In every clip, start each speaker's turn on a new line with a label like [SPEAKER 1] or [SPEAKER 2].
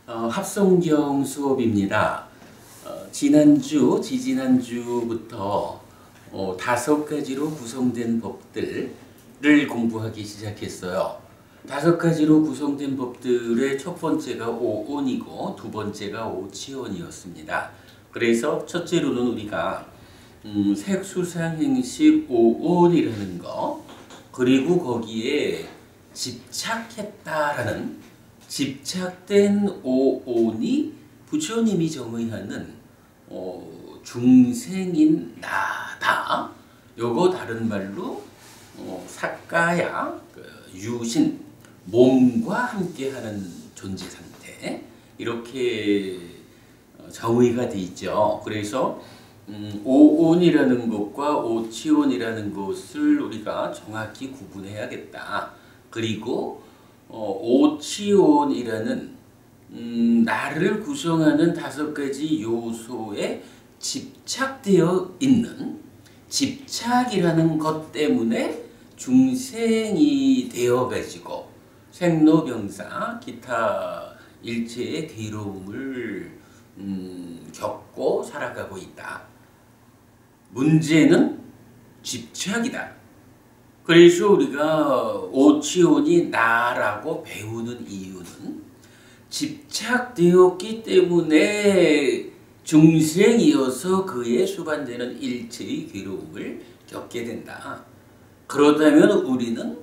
[SPEAKER 1] 합성경 수업입니다. 지지난주부터 5가지로 구성된 법들을 공부하기 시작했어요. 5가지로 구성된 법들의 첫 번째가 오온이고 두 번째가 오치온이었습니다. 그래서 첫째로는 우리가 색수상행식 오온이라는 거, 그리고 거기에 집착했다라는 집착된 오온이 부처님이 정의하는 중생인 나다. 요거 다른 말로 사가야, 유신, 몸과 함께하는 존재 상태, 이렇게 정의가 돼 있죠. 그래서 오온이라는 것과 오치온이라는 것을 우리가 정확히 구분해야겠다. 그리고 오치온이라는 나를 구성하는 5가지 요소에 집착되어 있는, 집착이라는 것 때문에 중생이 되어가지고 생로병사 기타 일체의 괴로움을 겪고 살아가고 있다. 문제는 집착이다. 그래서 우리가 오치온이 나라고 배우는 이유는 집착되었기 때문에 중생이어서 그에 수반되는 일체의 괴로움을 겪게 된다. 그렇다면 우리는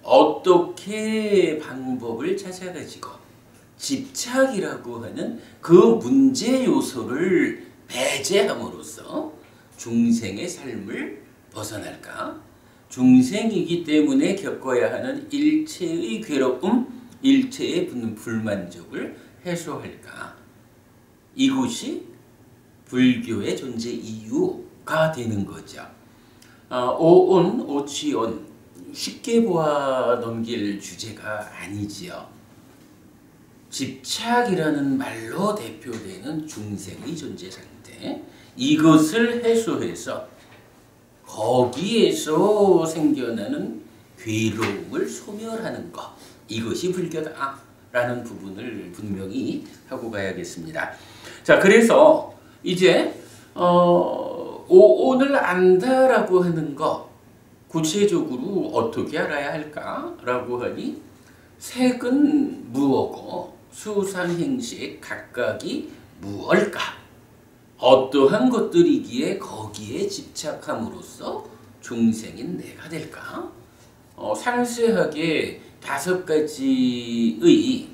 [SPEAKER 1] 어떻게 방법을 찾아가지고 집착이라고 하는 그 문제 요소를 배제함으로써 중생의 삶을 벗어날까? 중생이기 때문에 겪어야 하는 일체의 괴로움, 일체의 불만족을 해소할까? 이것이 불교의 존재 이유가 되는 거죠. 오온, 오치온, 쉽게 보아 넘길 주제가 아니지요. 집착이라는 말로 대표되는 중생의 존재 상태, 이것을 해소해서 거기에서 생겨나는 괴로움을 소멸하는 것, 이것이 불교다라는 부분을 분명히 하고 가야겠습니다. 자, 그래서 이제 오온을 안다라고 하는 것, 구체적으로 어떻게 알아야 할까라고 하니, 색은 무엇고 수상행식 각각이 무엇일까? 어떠한 것들이기에 거기에 집착함으로써 중생인 내가 될까? 상세하게 5가지의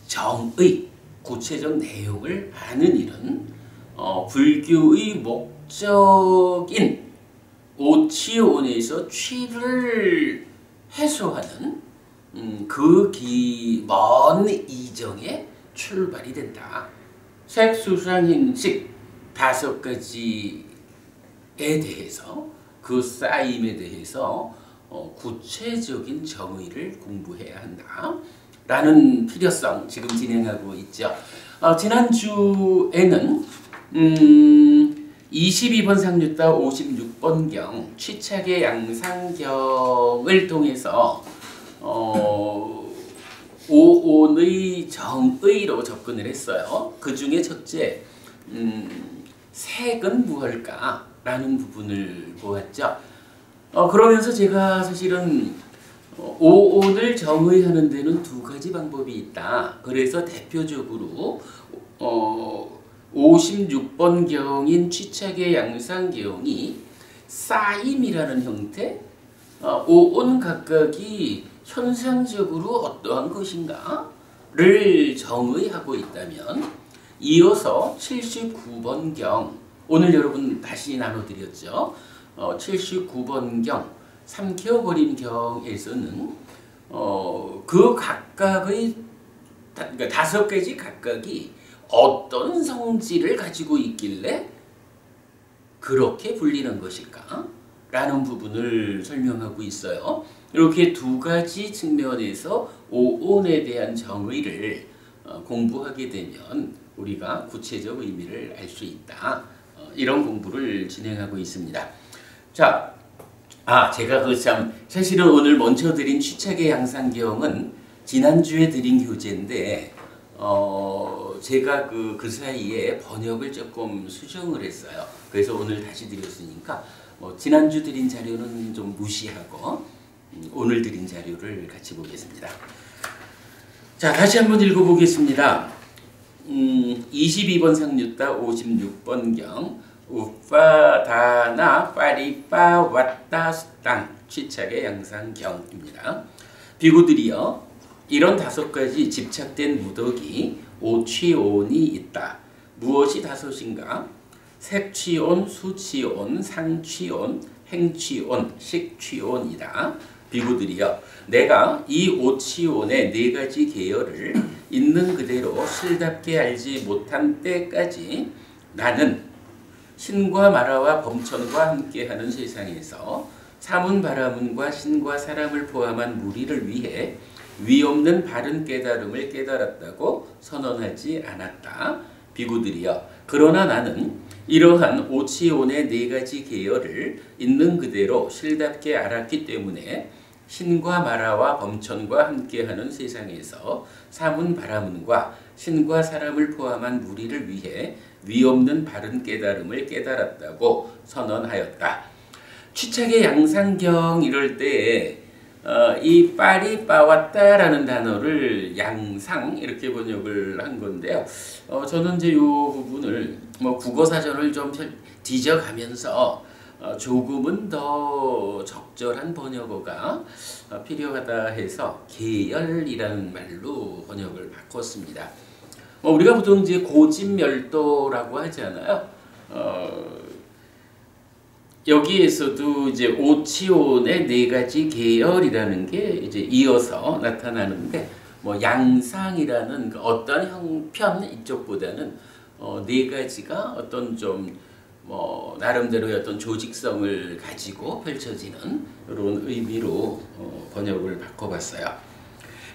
[SPEAKER 1] 정의, 구체적 내용을 아는 일은 불교의 목적인 오치온에서 취를 해소하는 그 먼 이정의 출발이 된다. 색수상행식 5가지에 대해서, 그 쌓임에 대해서 구체적인 정의를 공부해야 한다 라는 필요성 지금 진행하고 있죠. 지난주에는 22번 상류따 56번경 취착의 양상경을 통해서 오온의 정의로 접근을 했어요. 그 중에 첫째, 색은 무엇일까? 라는 부분을 보았죠. 그러면서 제가 사실은 오온을 정의하는 데는 2가지 방법이 있다. 그래서 대표적으로 56번경인 취착의 양상경이 쌓임이라는 형태, 오온 각각이 현상적으로 어떠한 것인가를 정의하고 있다면, 이어서 79번경, 오늘 여러분 다시 나눠드렸죠. 79번경 삼켜버림경에서는 그 각각의, 그러니까 5가지 각각이 어떤 성질을 가지고 있길래 그렇게 불리는 것일까? 라는 부분을 설명하고 있어요. 이렇게 2가지 측면에서 오온에 대한 정의를 공부하게 되면 우리가 구체적 의미를 알 수 있다. 이런 공부를 진행하고 있습니다. 자, 제가 사실은 오늘 먼저 드린 취착의 양상경은 지난주에 드린 교재인데 제가 그 사이에 번역을 조금 수정을 했어요. 그래서 오늘 다시 드렸으니까 지난주 드린 자료는 좀 무시하고 오늘 드린 자료를 같이 보겠습니다. 자, 다시 한번 읽어보겠습니다. 22번 상류따 56번경 우파다나 파리파 왔다 수땅 취착의 양상경입니다. 비구들이여, 이런 5가지 집착된 무덕이 오취온이 있다. 무엇이 5인가? 색취온, 수취온, 상취온, 행취온, 식취온이다. 비구들이여, 내가 이 오취온의 4가지 계열을 있는 그대로 실답게 알지 못한 때까지 나는 신과 마라와 범천과 함께하는 세상에서 사문바라문과 신과 사람을 포함한 무리를 위해 위없는 바른 깨달음을 깨달았다고 선언하지 않았다. 비구들이여, 그러나 나는 이러한 오치온의 4가지 계열을 있는 그대로 실답게 알았기 때문에 신과 마라와 범천과 함께하는 세상에서 사문바라문과 신과 사람을 포함한 무리를 위해 위없는 바른 깨달음을 깨달았다고 선언하였다. 취착의 양상경 이럴 때 이 빠리 빠왔다라는 단어를 양상 이렇게 번역을 한 건데요. 저는 이제 이 부분을 국어사전을 좀 뒤져가면서 조금은 더 적절한 번역어가 필요하다 해서 계열이라는 말로 번역을 바꿨습니다. 우리가 보통 이제 고진멸도라고 하잖아요. 여기에서도 이제 오치온의 4가지 계열이라는 게 이제 이어서 나타나는데, 양상이라는 그 어떤 형편 이쪽보다는 4가지가 어떤 좀 나름대로의 어떤 조직성을 가지고 펼쳐지는 이런 의미로 번역을 바꿔봤어요.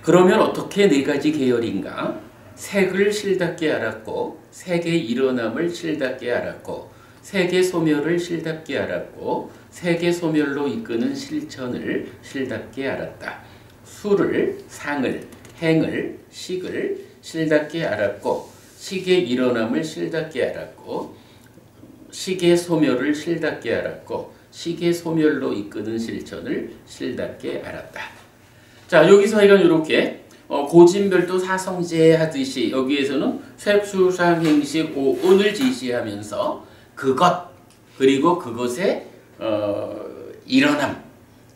[SPEAKER 1] 그러면 어떻게 4가지 계열인가? 색을 실답게 알았고, 색의 일어남을 실답게 알았고, 색의 소멸을 실답게 알았고, 색의 소멸로 이끄는 실천을 실답게 알았다. 수를, 상을, 행을, 식을 실답게 알았고, 식의 일어남을 실답게 알았고, 식의 소멸을 실답게 알았고, 식의 소멸로 이끄는 실천을 실답게 알았다. 자, 여기서 이건 이렇게 고진별도 사성제 하듯이 여기에서는 색수상 행식 오온을 지시하면서 그것, 그리고 그것의 일어남,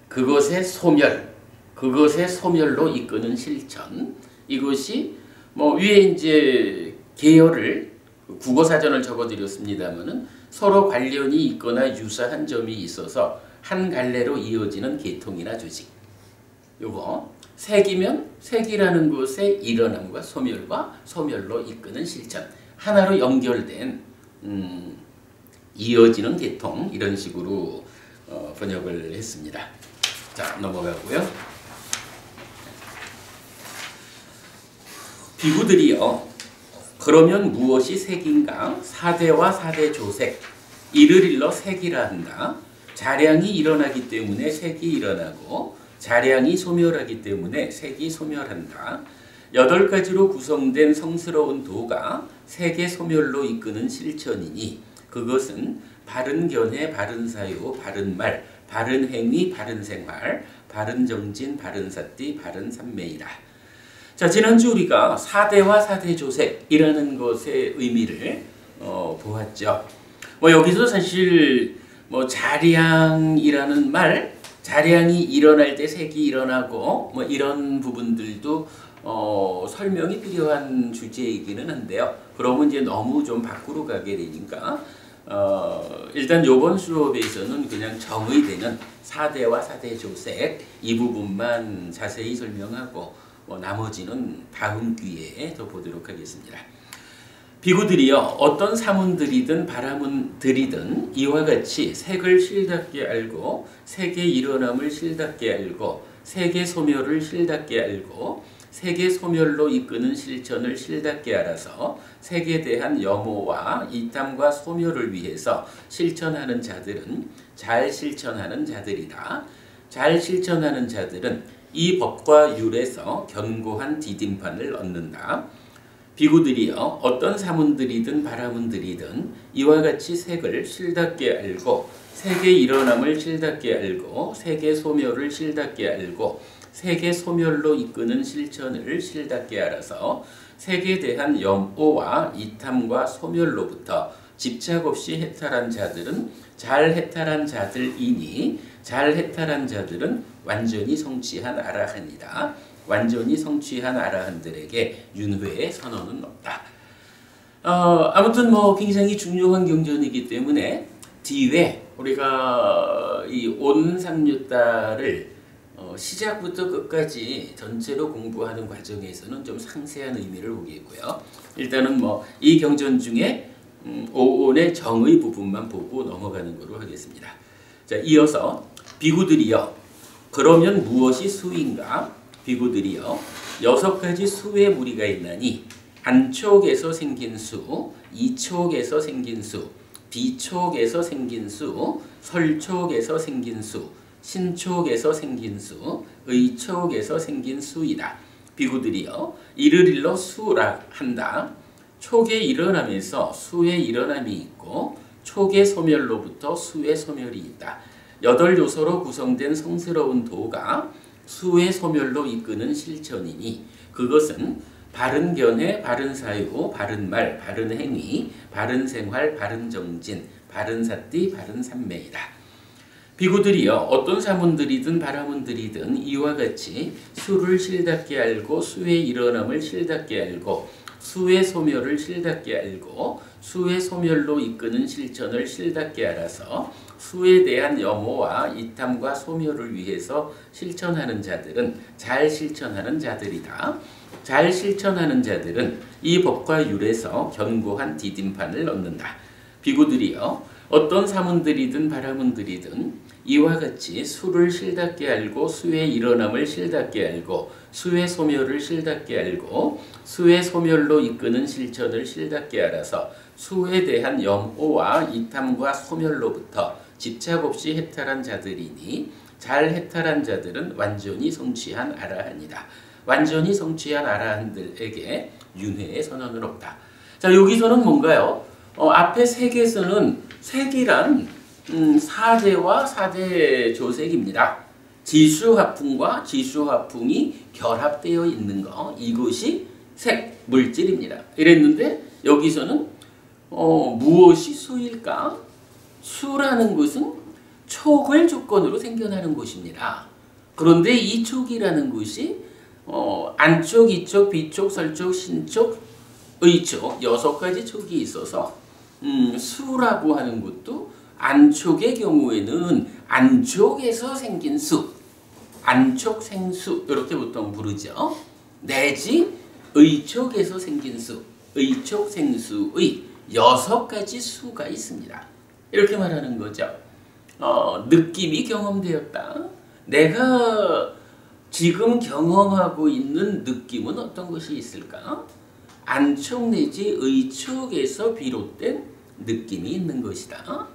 [SPEAKER 1] 그것의 소멸, 그것의 소멸로 이끄는 실천, 이것이 위에 이제 계열을 국어사전을 적어드렸습니다만은 서로 관련이 있거나 유사한 점이 있어서 한 갈래로 이어지는 계통이나 조직. 요거 색이면 색이라는 것의 일어남과 소멸로 이끄는 실천, 하나로 연결된 이어지는 계통, 이런 식으로 번역을 했습니다. 자, 넘어가고요. 비구들이여, 그러면 무엇이 색인가? 4대와 4대 조색, 이를 일러 색이라 한다. 자량이 일어나기 때문에 색이 일어나고, 자량이 소멸하기 때문에 색이 소멸한다. 8가지로 구성된 성스러운 도가 색의 소멸로 이끄는 실천이니, 그것은 바른 견해, 바른 사유, 바른 말, 바른 행위, 바른 생활, 바른 정진, 바른 사띠, 바른 삼매이다. 자, 지난주 우리가 4대와 4대 조색이라는 것의 의미를 보았죠. 여기서 사실 자량이라는 말, 자량이 일어날 때 색이 일어나고 이런 부분들도 설명이 필요한 주제이기는 한데요. 그러면 이제 너무 좀 밖으로 가게 되니까 일단 이번 수업에서는 그냥 정의되는 4대와 4대 조색 이 부분만 자세히 설명하고 나머지는 다음 기회에 더 보도록 하겠습니다. 비구들이여, 어떤 사문들이든 바라문들이든 이와 같이 색을 실답게 알고, 색의 일어남을 실답게 알고, 색의 소멸을 실답게 알고, 색의 소멸로 이끄는 실천을 실답게 알아서 색에 대한 염오와 이탐과 소멸을 위해서 실천하는 자들은 잘 실천하는 자들이다. 잘 실천하는 자들은 이 법과 율에서 견고한 디딤판을 얻는다. 비구들이여 어떤 사문들이든 바라문들이든 이와 같이 색을 실답게 알고 색의 일어남을 실답게 알고 색의 소멸을 실답게 알고 색의 소멸로 이끄는 실천을 실답게 알아서 색에 대한 염오와 이탐과 소멸로부터 집착 없이 해탈한 자들은 잘 해탈한 자들이니 잘 해탈한 자들은 완전히 성취한 아라한이다. 완전히 성취한 아라한들에게 윤회의 선언은 없다. 아무튼 뭐 굉장히 중요한 경전이기 때문에 뒤에 우리가 이 온삼류다를 시작부터 끝까지 전체로 공부하는 과정에서는 좀 상세한 의미를 보겠고요. 일단은 뭐 이 경전 중에 오온의 정의 부분만 보고 넘어가는 거로 하겠습니다. 자, 이어서 비구들이여 그러면 무엇이 수인가? 비구들이여 6가지 수의 무리가 있나니 한촉에서 생긴 수, 이촉에서 생긴 수, 비촉에서 생긴 수, 설촉에서 생긴 수, 신촉에서 생긴 수, 의촉에서 생긴 수이다. 비구들이여 이를 일러 수라 한다. 촉의 일어남에서 수의 일어남이 있고 촉의 소멸로부터 수의 소멸이 있다. 8요소로 구성된 성스러운 도가 수의 소멸로 이끄는 실천이니 그것은 바른 견해, 바른 사유, 바른 말, 바른 행위, 바른 생활, 바른 정진, 바른 사띠, 바른 삼매이다. 비구들이여 어떤 사문들이든 바라문들이든 이와 같이 수를 실답게 알고 수의 일어남을 실답게 알고 수의 소멸을 실답게 알고 수의 소멸로 이끄는 실천을 실답게 알아서 수에 대한 염오와 이탐과 소멸을 위해서 실천하는 자들은 잘 실천하는 자들이다. 잘 실천하는 자들은 이 법과 율에서 견고한 디딤판을 얻는다. 비구들이여 어떤 사문들이든 바라문들이든 이와 같이 수를 실답게 알고 수의 일어남을 실답게 알고 수의 소멸을 실답게 알고 수의 소멸로 이끄는 실천을 실답게 알아서 수에 대한 염오와 이탐과 소멸로부터 집착 없이 해탈한 자들이니 잘 해탈한 자들은 완전히 성취한 아라한이다. 완전히 성취한 아라한들에게 윤회의 선언은 없다. 자, 여기서는 뭔가요? 앞에 색에서는 색이란 4대와 4대 조색입니다. 지수화풍과 지수화풍이 결합되어 있는 거, 이것이 색, 물질입니다. 이랬는데 여기서는 무엇이 수일까? 수라는 것은 촉을 조건으로 생겨나는 것입니다. 그런데 이 촉이라는 것이 안촉, 이촉, 비촉, 설촉, 신촉, 의촉 6가지 촉이 있어서 수라고 하는 것도 안촉의 경우에는 안촉에서 생긴 수, 안촉생수 이렇게 보통 부르죠. 내지 의촉에서 생긴 수, 의촉생수의 6가지 수가 있습니다. 이렇게 말하는 거죠. 느낌이 경험되었다. 내가 지금 경험하고 있는 느낌은 어떤 것이 있을까? 안촉 내지 의촉에서 비롯된 느낌이 있는 것이다.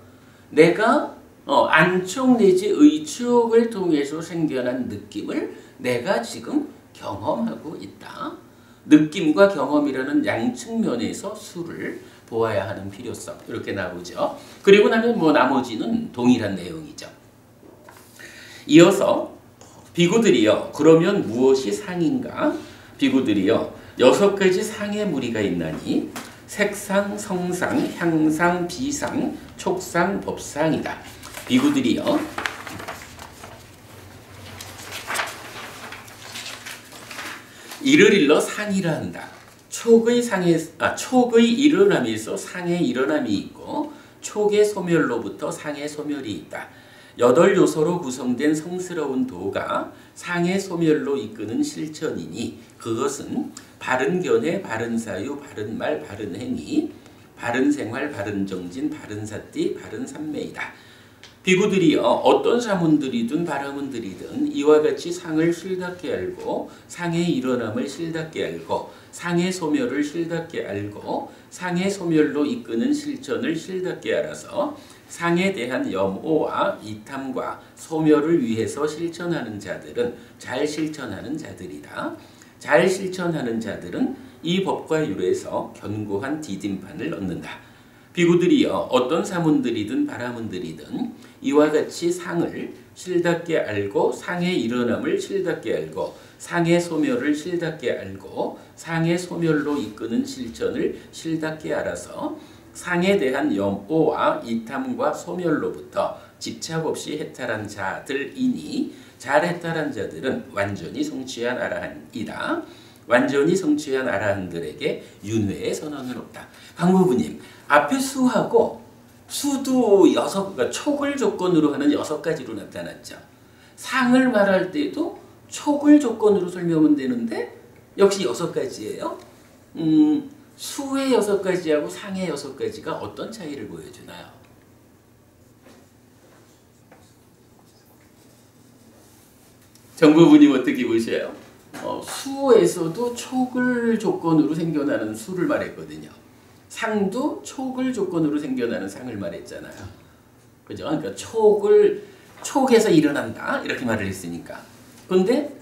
[SPEAKER 1] 내가 안촉 내지 의촉을 통해서 생겨난 느낌을 내가 지금 경험하고 있다. 느낌과 경험이라는 양측면에서 수를 보아야 하는 필요성 이렇게 나오죠. 그리고 나면 나머지는 동일한 내용이죠. 이어서 비구들이여 그러면 무엇이 상인가? 비구들이여 6가지 상의 무리가 있나니 색상, 성상, 향상, 비상, 촉상, 법상이다. 비구들이여 이를 일러 상이라 한다. 촉의 일어남에서 상의 일어남이 있고 촉의 소멸로부터 상의 소멸이 있다. 8요소로 구성된 성스러운 도가 상의 소멸로 이끄는 실천이니 그것은 바른 견해, 바른 사유, 바른 말, 바른 행위, 바른 생활, 바른 정진, 바른 사띠, 바른 삼매이다. 비구들이여 어떤 사문들이든 바라문들이든 이와 같이 상을 실답게 알고 상의 일어남을 실답게 알고 상의 소멸을 실답게 알고 상의 소멸로 이끄는 실천을 실답게 알아서 상에 대한 염오와 이탐과 소멸을 위해서 실천하는 자들은 잘 실천하는 자들이다. 잘 실천하는 자들은 이 법과 율에서 견고한 디딤판을 얻는다. 비구들이여 어떤 사문들이든 바라문들이든 이와 같이 상을 실답게 알고 상의 일어남을 실답게 알고 상의 소멸을 실답게 알고 상의 소멸로 이끄는 실천을 실답게 알아서 상에 대한 염오와 이탐과 소멸로부터 집착 없이 해탈한 자들이니 잘 해탈한 자들은 완전히 성취한 아라한이다. 완전히 성취한 아라한들에게 윤회의 선언은 없다. 강부부님, 앞에 수하고 수도 그러니까 촉을 조건으로 하는 6가지로 나타났죠. 상을 말할 때도 촉을 조건으로 설명하면 되는데 역시 6가지예요. 수의 6가지하고 상의 6가지가 어떤 차이를 보여주나요? 정부부님 어떻게 보셔요? 수에서도 촉을 조건으로 생겨나는 수를 말했거든요. 상도 촉을 조건으로 생겨나는 상을 말했잖아요. 그죠? 그러니까 촉에서 일어난다 이렇게 말을 했으니까. 그런데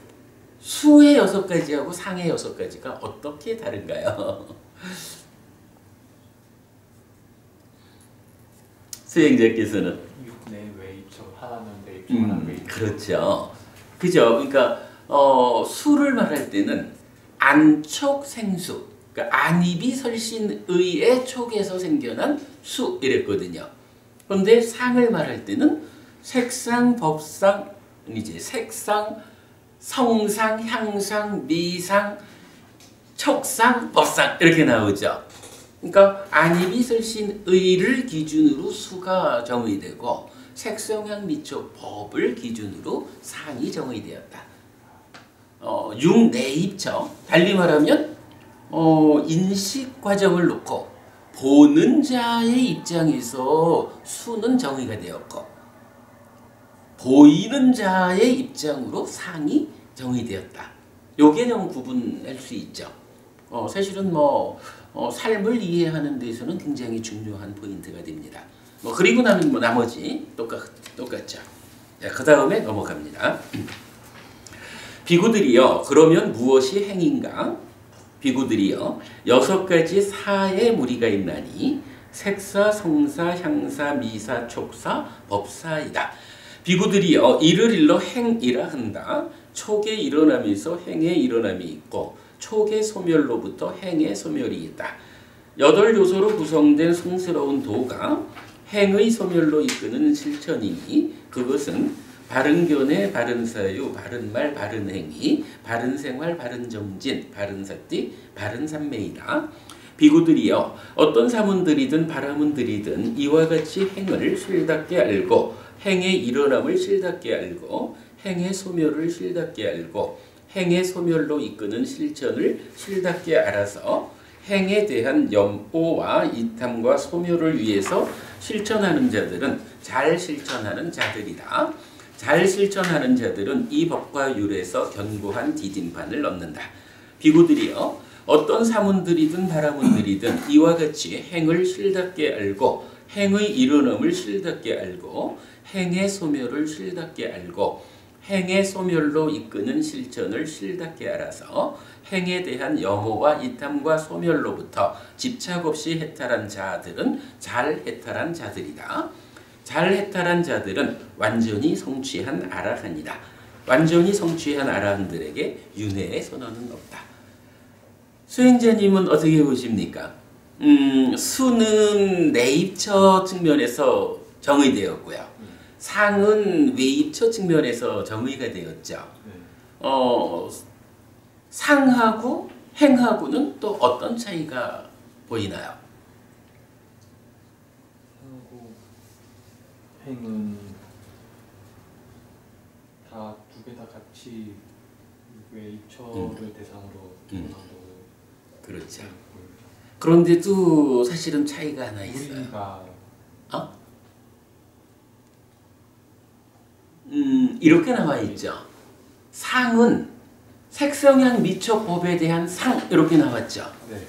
[SPEAKER 1] 수의 6가지하고 상의 6가지가 어떻게 다른가요? 수행자께서는
[SPEAKER 2] 육내 외입처 하나는 내입처 하나는 외입처.
[SPEAKER 1] 그렇죠. 그죠? 그러니까 수를 말할 때는 안촉생수, 그러니까 안입이 설신의의 촉에서 생겨난 수 이랬거든요. 그런데 상을 말할 때는 색상, 법상, 이제 색상, 성상, 향상, 미상, 촉상, 법상 이렇게 나오죠. 그러니까 안입이 설신의를 기준으로 수가 정의되고 색성향 미촉 법을 기준으로 상이 정의되었다. 육내입처 달리 말하면 인식 과정을 놓고 보는 자의 입장에서 수는 정의가 되었고 보이는 자의 입장으로 상이 정의되었다. 요 개념 구분할 수 있죠. 사실은 삶을 이해하는 데서는 굉장히 중요한 포인트가 됩니다. 그리고 나면 나머지 똑같죠. 그 다음에 넘어갑니다. 비구들이여 그러면 무엇이 행인가? 비구들이여 6가지 사의 무리가 있나니 색사, 성사, 향사, 미사, 촉사, 법사이다. 비구들이여 이를 일러 행이라 한다. 촉의 일어남에서 행의 일어남이 있고 촉의 소멸로부터 행의 소멸이 있다. 8요소로 구성된 성스러운 도가 행의 소멸로 이끄는 실천이니 그것은 바른 견해, 바른 사유, 바른 말, 바른 행위, 바른 생활, 바른 정진, 바른 사띠, 바른 삼매이다. 비구들이여 어떤 사문들이든 바라문들이든 이와 같이 행을 실답게 알고 행의 일어남을 실답게 알고 행의 소멸을 실답게 알고 행의 소멸로 이끄는 실천을 실답게 알아서 행에 대한 염오와 이탐과 소멸을 위해서 실천하는 자들은 잘 실천하는 자들이다. 잘 실천하는 자들은 이 법과 율에서 견고한 디딤판을 얻는다. 비구들이여 어떤 사문들이든 바라문들이든 이와 같이 행을 실답게 알고 행의 일어남을 실답게 알고 행의 소멸을 실답게 알고 행의 소멸로 이끄는 실천을 실답게 알아서 행에 대한 염오와 이탐과 소멸로부터 집착 없이 해탈한 자들은 잘 해탈한 자들이다. 잘 해탈한 자들은 완전히 성취한 아라한이다. 완전히 성취한 아라한들에게 윤회의 선언은 없다. 수행자님은 어떻게 보십니까? 수는 내입처 측면에서 정의되었고요. 상은 외입처 측면에서 정의가 되었죠. 상하고 행하고는 또 어떤 차이가 보이나요?
[SPEAKER 2] 하고 행은 다 두 개 다 같이 외입처를 대상으로 하고
[SPEAKER 1] 그렇죠. 그런데도 사실은 차이가 하나 있어요.
[SPEAKER 2] 우리가
[SPEAKER 1] 이렇게 나와 있죠. 상은 색성향 미촉 법에 대한 상 이렇게 나왔죠.
[SPEAKER 2] 네.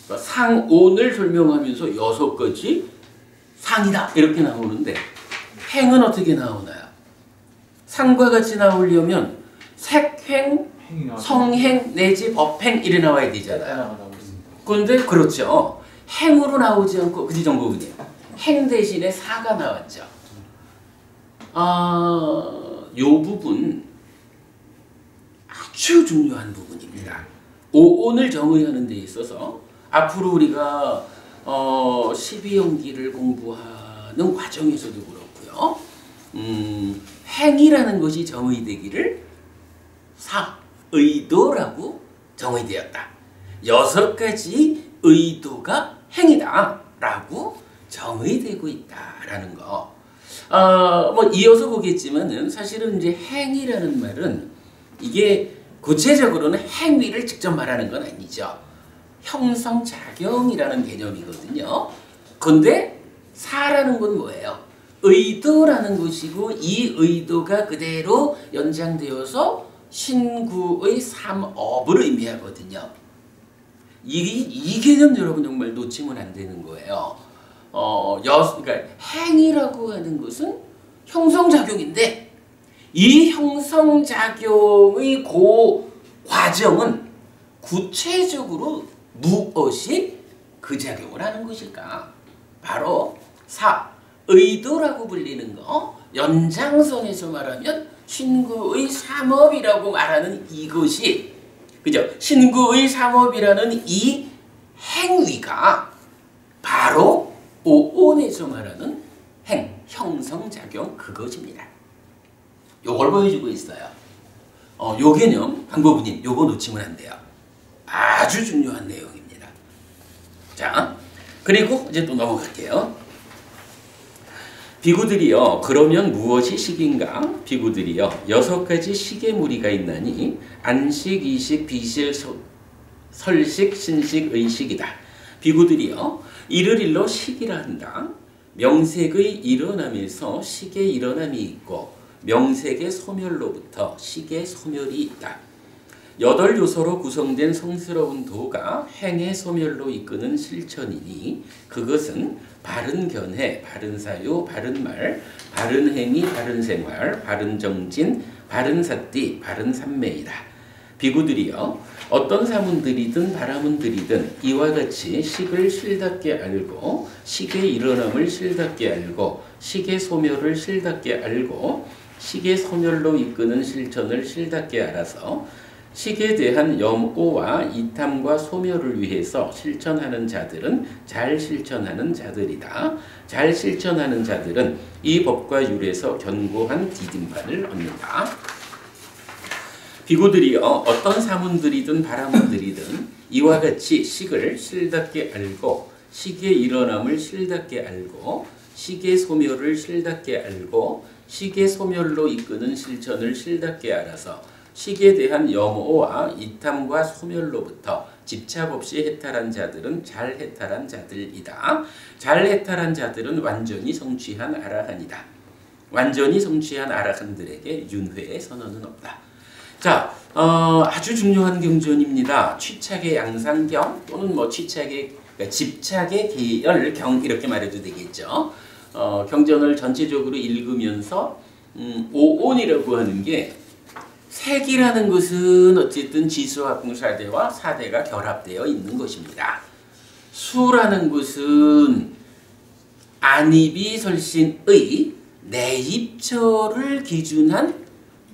[SPEAKER 1] 그러니까 상온을 설명하면서 6가지 상이다 이렇게 나오는데 행은 어떻게 나오나요? 상과 같이 나오려면 색행, 성행 내지 법행 이래 나와야 되잖아요. 그런데 그렇죠. 행으로 나오지 않고 그지 정보분이 행 대신에 사가 나왔죠. 요 부분 아주 중요한 부분입니다. 오온을 정의하는 데 있어서 앞으로 우리가 12연기를 공부하는 과정에서도 그렇고요. 행이라는 것이 정의되기를 의도라고 정의되었다. 6가지 의도가 행이다라고 정의되고 있다라는 거. 뭐 이어서 보겠지만은 사실은 이제 행이라는 말은 이게 구체적으로는 행위를 직접 말하는 건 아니죠. 형성작용이라는 개념이거든요. 근데 사라는 건 뭐예요? 의도라는 것이고 이 의도가 그대로 연장되어서 신구의 삼업을 의미하거든요. 이 개념 여러분 정말 놓치면 안 되는 거예요. 그러니까 행위라고 하는 것은 형성작용인데 이 형성작용의 그 과정은 구체적으로 무엇이 그 작용을 하는 것일까? 바로 의도라고 불리는 거, 연장선에서 말하면 신구의 삼업이라고 말하는 이것이, 그죠? 신구의 삼업이라는 이 행위가 바로 오온에서 말하는 형성작용 그것입니다. 요걸 보여주고 있어요. 요 개념, 방법은님, 요거 놓치면 안 돼요. 아주 중요한 내용입니다. 자, 그리고 이제 또 넘어갈게요. 비구들이여, 그러면 무엇이 식인가? 비구들이여, 6가지 식의 무리가 있나니 안식, 이식, 비실, 설식, 신식, 의식이다. 비구들이여, 이를 일러 식이라 한다. 명색의 일어남에서 식의 일어남이 있고 명색의 소멸로부터 식의 소멸이 있다. 8요소로 구성된 성스러운 도가 행의 소멸로 이끄는 실천이니 그것은 바른 견해, 바른 사유, 바른 말, 바른 행위, 바른 생활, 바른 정진, 바른 삿띠, 바른 삼매이다. 비구들이여, 어떤 사문들이든 바라문들이든 이와 같이 식을 실답게 알고 식의 일어남을 실답게 알고 식의 소멸을 실답게 알고 식의 소멸로 이끄는 실천을 실답게 알아서 식에 대한 염오와 이탐과 소멸을 위해서 실천하는 자들은 잘 실천하는 자들이다. 잘 실천하는 자들은 이 법과 율에서 견고한 디딤판을 얻는다. 비구들이여, 어떤 사문들이든 바라문들이든 이와 같이 식을 실답게 알고 식의 일어남을 실답게 알고 식의 소멸을 실답게 알고 식의 소멸로 이끄는 실천을 실답게 알아서 식에 대한 염오와 이탐과 소멸로부터 집착 없이 해탈한 자들은 잘 해탈한 자들이다. 잘 해탈한 자들은 완전히 성취한 아라한이다. 완전히 성취한 아라한들에게 윤회의 선언은 없다. 자, 아주 중요한 경전입니다. 취착의 양상경 또는 뭐 취착의 그러니까 집착의 계열경 이렇게 말해도 되겠죠. 경전을 전체적으로 읽으면서 오온이라고 하는 게 색이라는 것은 어쨌든 지수화풍사대와 사대가 결합되어 있는 것입니다. 수라는 것은 안입이설신의 내입처를 기준한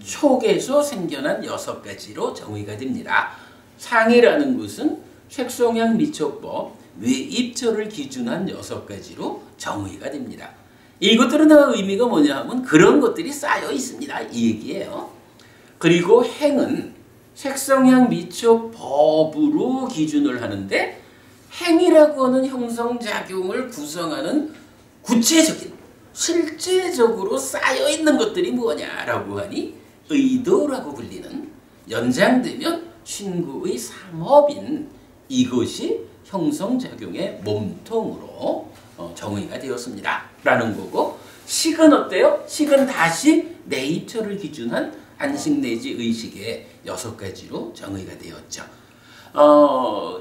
[SPEAKER 1] 촉에서 생겨난 6가지로 정의가 됩니다. 상이라는 것은 색성향 미촉법 외입처를 기준한 6가지로 정의가 됩니다. 이것들은 다 의미가 뭐냐 하면 그런 것들이 쌓여 있습니다. 이 얘기예요. 그리고 행은 색성향 미촉 법으로 기준을 하는데 행이라고 하는 형성작용을 구성하는 구체적인 실제적으로 쌓여있는 것들이 뭐냐라고 하니 의도라고 불리는 연장되면 신구의 삼업인 이것이 형성작용의 몸통으로 정의가 되었습니다. 라는 거고 식은 어때요? 식은 다시 내입처를 기준한 안식 내지 의식의 6가지로 정의가 되었죠.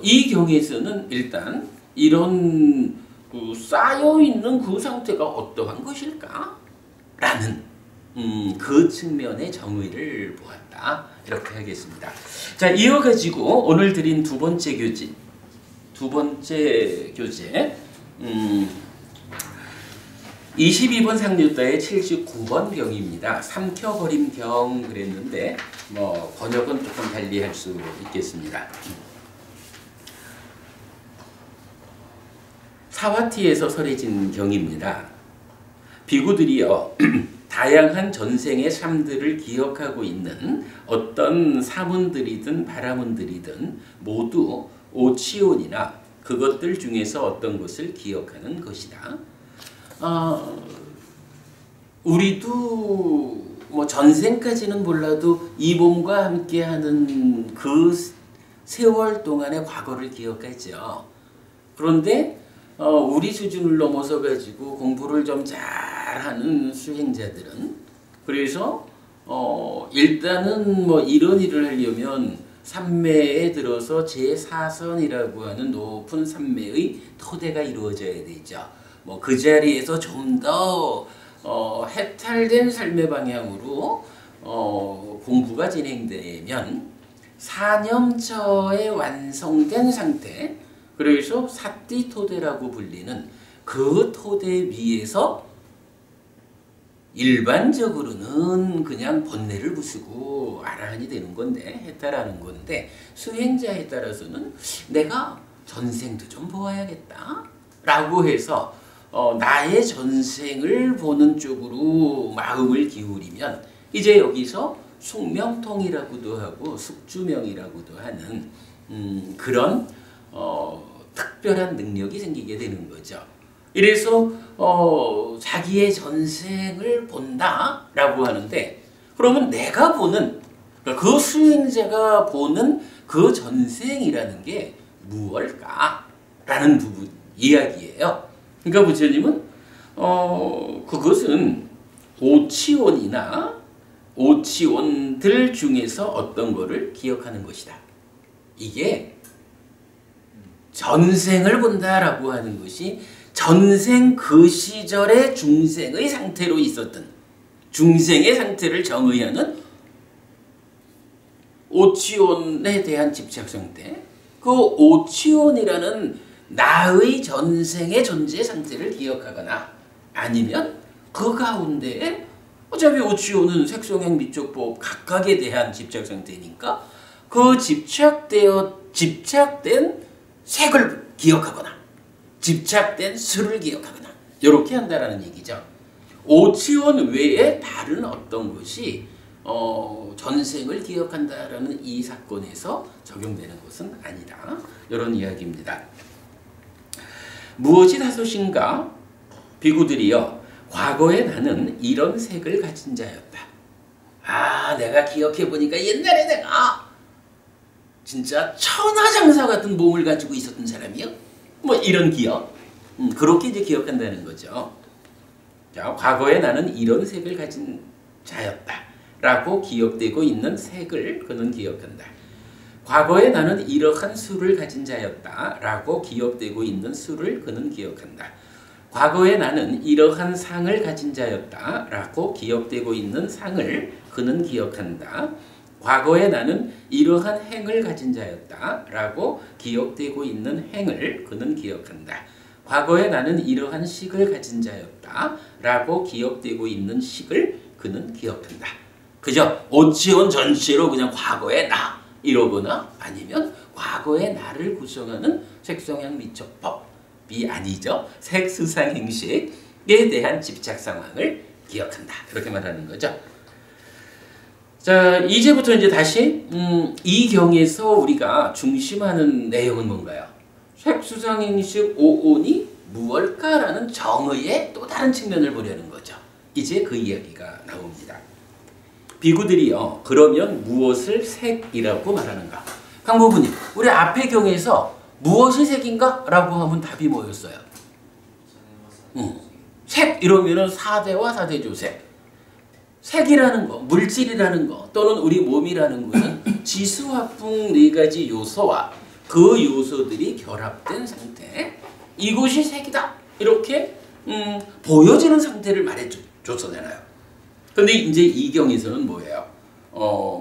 [SPEAKER 1] 이 경에서는 일단 이런 쌓여있는 그 상태가 어떠한 것일까? 라는 그 측면의 정의를 보았다. 이렇게 하겠습니다. 자, 이어가지고 오늘 드린 두 번째 두 번째 교재 22번 상류자의 79번 경입니다. 삼켜버림 경 그랬는데 뭐 번역은 조금 달리 할 수 있겠습니다. 사와티에서 설해진 경입니다. 비구들이요 다양한 전생의 삶들을 기억하고 있는 어떤 사문들이든 바라문들이든 모두 오치온이나 그것들 중에서 어떤 것을 기억하는 것이다. 우리도 뭐 전생까지는 몰라도 이 몸과 함께하는 그 세월 동안의 과거를 기억하죠. 그런데 우리 수준을 넘어서 가지고 공부를 좀 잘하는 수행자들은 그래서 일단은 뭐 이런 일을 하려면 삼매에 들어서 제4선이라고 하는 높은 삼매의 토대가 이루어져야 되죠. 뭐 그 자리에서 좀 더 해탈된 삶의 방향으로 공부가 진행되면 사념처에 완성된 상태, 그래서 사띠 토대라고 불리는 그 토대 위에서 일반적으로는 그냥 번뇌를 부수고 아라한이 되는 건데 해탈하는 건데 수행자에 따라서는 내가 전생도 좀 보아야겠다 라고 해서 나의 전생을 보는 쪽으로 마음을 기울이면 이제 여기서 숙명통이라고도 하고 숙주명이라고도 하는 그런 특별한 능력이 생기게 되는 거죠. 이래서 자기의 전생을 본다라고 하는데 그러면 내가 보는 그 수행자가 보는 그 전생이라는 게 무엇일까라는 부분 이야기예요. 그러니까 부처님은 그것은 오치온이나 오치온들 중에서 어떤 거를 기억하는 것이다. 이게 전생을 본다라고 하는 것이 전생 그 시절의 중생의 상태로 있었던 중생의 상태를 정의하는 오치온에 대한 집착 상태, 그 오치온이라는 나의 전생의 존재 상태를 기억하거나 아니면 그 가운데에 어차피 오치온은 색성행 미적법 각각에 대한 집착 상태니까 그 집착된 색을 기억하거나 집착된 수를 기억하거나 이렇게 한다라는 얘기죠. 오치온 외에 다른 어떤 것이 전생을 기억한다라는 이 사건에서 적용되는 것은 아니다. 이런 이야기입니다. 무엇이 다소신가? 비구들이여 과거에 나는 이런 색을 가진 자였다. 내가 기억해보니까 옛날에 내가 진짜 천하장사 같은 몸을 가지고 있었던 사람이요. 뭐 이런 기억. 그렇게 이제 기억한다는 거죠. 자, 과거에 나는 이런 색을 가진 자였다. 라고 기억되고 있는 색을 그는 기억한다. 과거에 나는 이러한 수를 가진 자였다. 라고 기억되고 있는 수를 그는 기억한다. 과거에 나는 이러한 상을 가진 자였다. 라고 기억되고 있는 상을 그는 기억한다. 과거에 나는 이러한 행을 가진 자였다. 라고 기억되고 있는 행을 그는 기억한다. 과거에 나는 이러한 식을 가진 자였다. 라고 기억되고 있는 식을 그는 기억한다. 그죠? 오치온 전체로 그냥 과거의 나 이러거나 아니면 과거의 나를 구성하는 색성향 미적법이 아니죠. 색수상행식에 대한 집착 상황을 기억한다. 이렇게 말하는 거죠. 자, 이제부터 이제 다시 이 경에서 우리가 중심하는 내용은 뭔가요? 색수상행식 오온이 무엇일까라는 정의의 또 다른 측면을 보려는 거죠. 이제 그 이야기가 나옵니다. 비구들이요, 그러면 무엇을 색이라고 말하는가? 강부부님, 우리 앞의 경에서 무엇이 색인가? 라고 하면 답이 뭐였어요? 색 이러면은 사대와 사대조색. 색이라는 거, 물질이라는 거, 또는 우리 몸이라는 것은 지수화풍 네 가지 요소와 그 요소들이 결합된 상태. 이것이 색이다. 이렇게 보여지는 상태를 말해줬잖아요. 근데 이제 이 경에서는 뭐예요?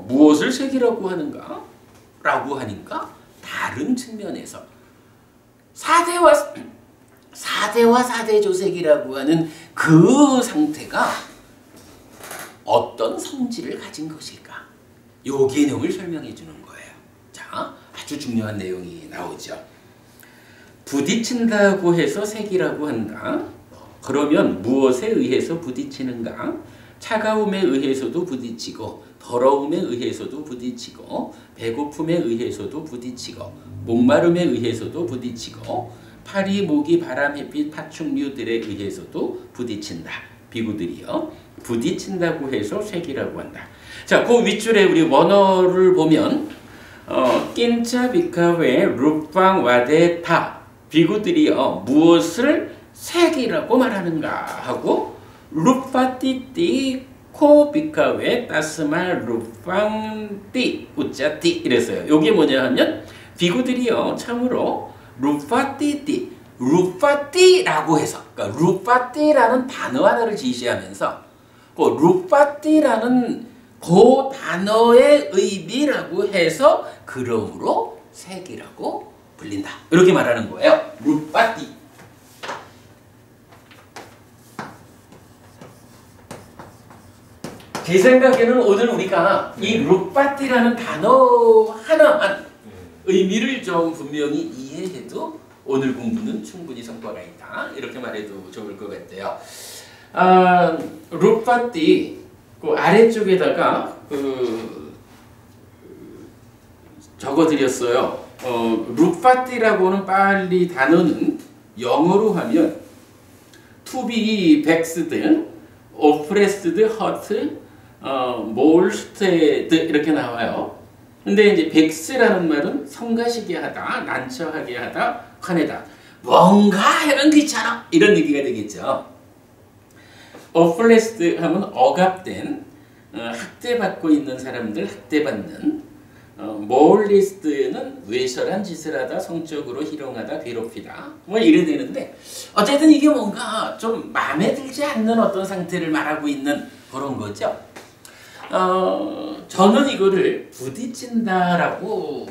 [SPEAKER 1] 무엇을 색이라고 하는가? 라고 하니까 다른 측면에서 4대와 4대 조색이라고 하는 그 상태가 어떤 성질을 가진 것일까? 요 개념을 설명해 주는 거예요. 자, 아주 중요한 내용이 나오죠. 부딪힌다고 해서 색이라고 한다. 그러면 무엇에 의해서 부딪히는가? 차가움에 의해서도 부딪히고, 더러움에 의해서도 부딪히고, 배고픔에 의해서도 부딪히고, 목마름에 의해서도 부딪히고, 파리, 모기, 바람, 햇빛, 파충류들에 의해서도 부딪힌다. 비구들이요. 부딪힌다고 해서 색이라고 한다. 자, 그 윗줄에 우리 원어를 보면 낀자 비카웨 루팡 와데타 비구들이요. 무엇을 색이라고 말하는가 하고 루파띠띠 코 비카웨 따스말 루팡띠 우짜띠 이랬어요. 이게 뭐냐 하면 비구들이요. 참으로 루파띠띠 루파띠라고 해서 그러니까 루파띠라는 단어 하나를 지시하면서 그 루파띠라는 그 단어의 의미라고 해서 그러므로 색이라고 불린다. 이렇게 말하는 거예요. 루파띠. 제 생각에는 오늘 우리가 이 루파띠라는 단어 하나만 의미를 좀 분명히 이해해도 오늘 공부는 충분히 성과가 있다. 이렇게 말해도 좋을 것 같아요. 루파띠 그 아래쪽에다가 적어드렸어요. 루파띠라고는 빨리 단어는 영어로 하면 to be vexed, oppressed, hurt, molested 이렇게 나와요. 근데 이제 vex라는 말은 성가시게 하다, 난처하게 하다, 화내다. 뭔가 하면 귀찮아 이런 얘기가 되겠죠. oppressed 하면 억압된, 학대받고 있는 사람들 학대받는, moralist는 외설한 짓을 하다, 성적으로 희롱하다, 괴롭히다 뭐 이래 되는데 어쨌든 이게 뭔가 좀 마음에 들지 않는 어떤 상태를 말하고 있는 그런 거죠. 저는 이거를 부딪힌다라고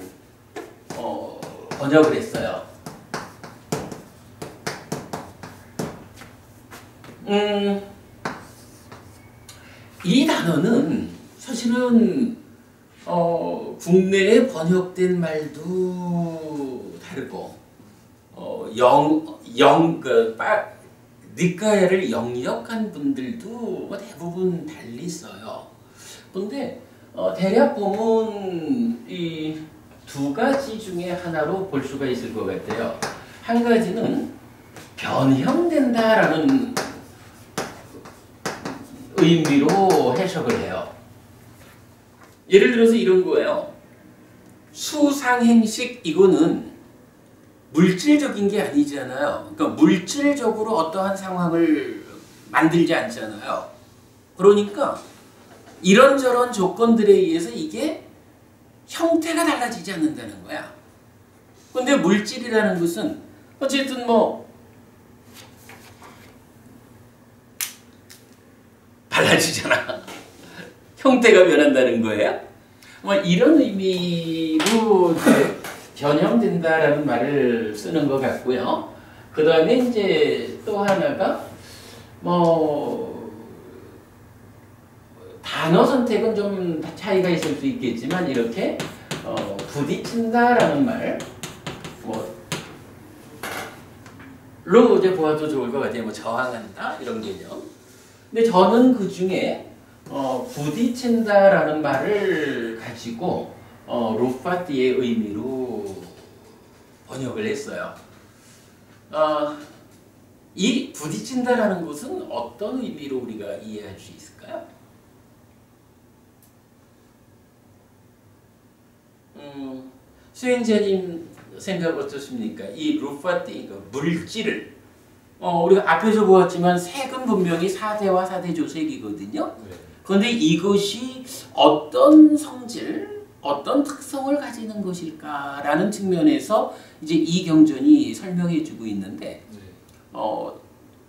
[SPEAKER 1] 번역을 했어요. 이 단어는 사실은 국내에 번역된 말도 다르고 니까야를 영역한 분들도 대부분 달리 써요. 근데 대략 보면 이 두 가지 중에 하나로 볼 수가 있을 것 같아요. 한 가지는 변형된다라는 의미로 해석을 해요. 예를 들어서 이런 거예요. 수상행식 이거는 물질적인 게 아니잖아요. 그러니까 물질적으로 어떠한 상황을 만들지 않잖아요. 그러니까 이런저런 조건들에 의해서 이게 형태가 달라지지 않는다는 거야. 근데 물질이라는 것은 어쨌든 뭐 달라지잖아. 형태가 변한다는 거예요. 뭐 이런 의미로 변형된다라는 말을 쓰는 것 같고요. 그 다음에 이제 또 하나가 뭐 단어 선택은 좀 차이가 있을 수 있겠지만 이렇게 부딪힌다라는 말 뭐로 이제 보아도 좋을 것 같아요. 뭐 저항한다 이런 개념. 근데 저는 그 중에 부딪힌다라는 말을 가지고 루파띠의 의미로 번역을 했어요. 이 부딪힌다라는 것은 어떤 의미로 우리가 이해할 수 있을까요? 수행자님 생각 어떻습니까? 이 루파띠, 물질을 우리가 앞에서 보았지만 색은 분명히 4대와 4대 조색이거든요. 그런데 이것이 어떤 성질, 어떤 특성을 가지는 것일까라는 측면에서 이제 이 경전이 설명해주고 있는데,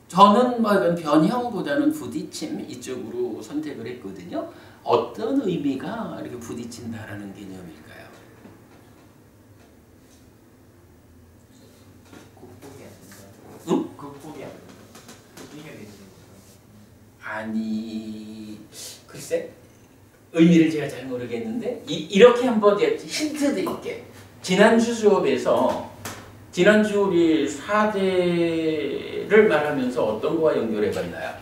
[SPEAKER 1] 저는 뭐 변형보다는 부딪힘 이쪽으로 선택을 했거든요. 어떤 의미가 이렇게 부딪힌다라는 개념일까요? 아니, 글쎄, 의미를 제가 잘 모르겠는데 이렇게 한번 힌트 드릴게. 지난주 수업에서 지난주 우리 4대를 말하면서 어떤 거와 연결해 봤나요?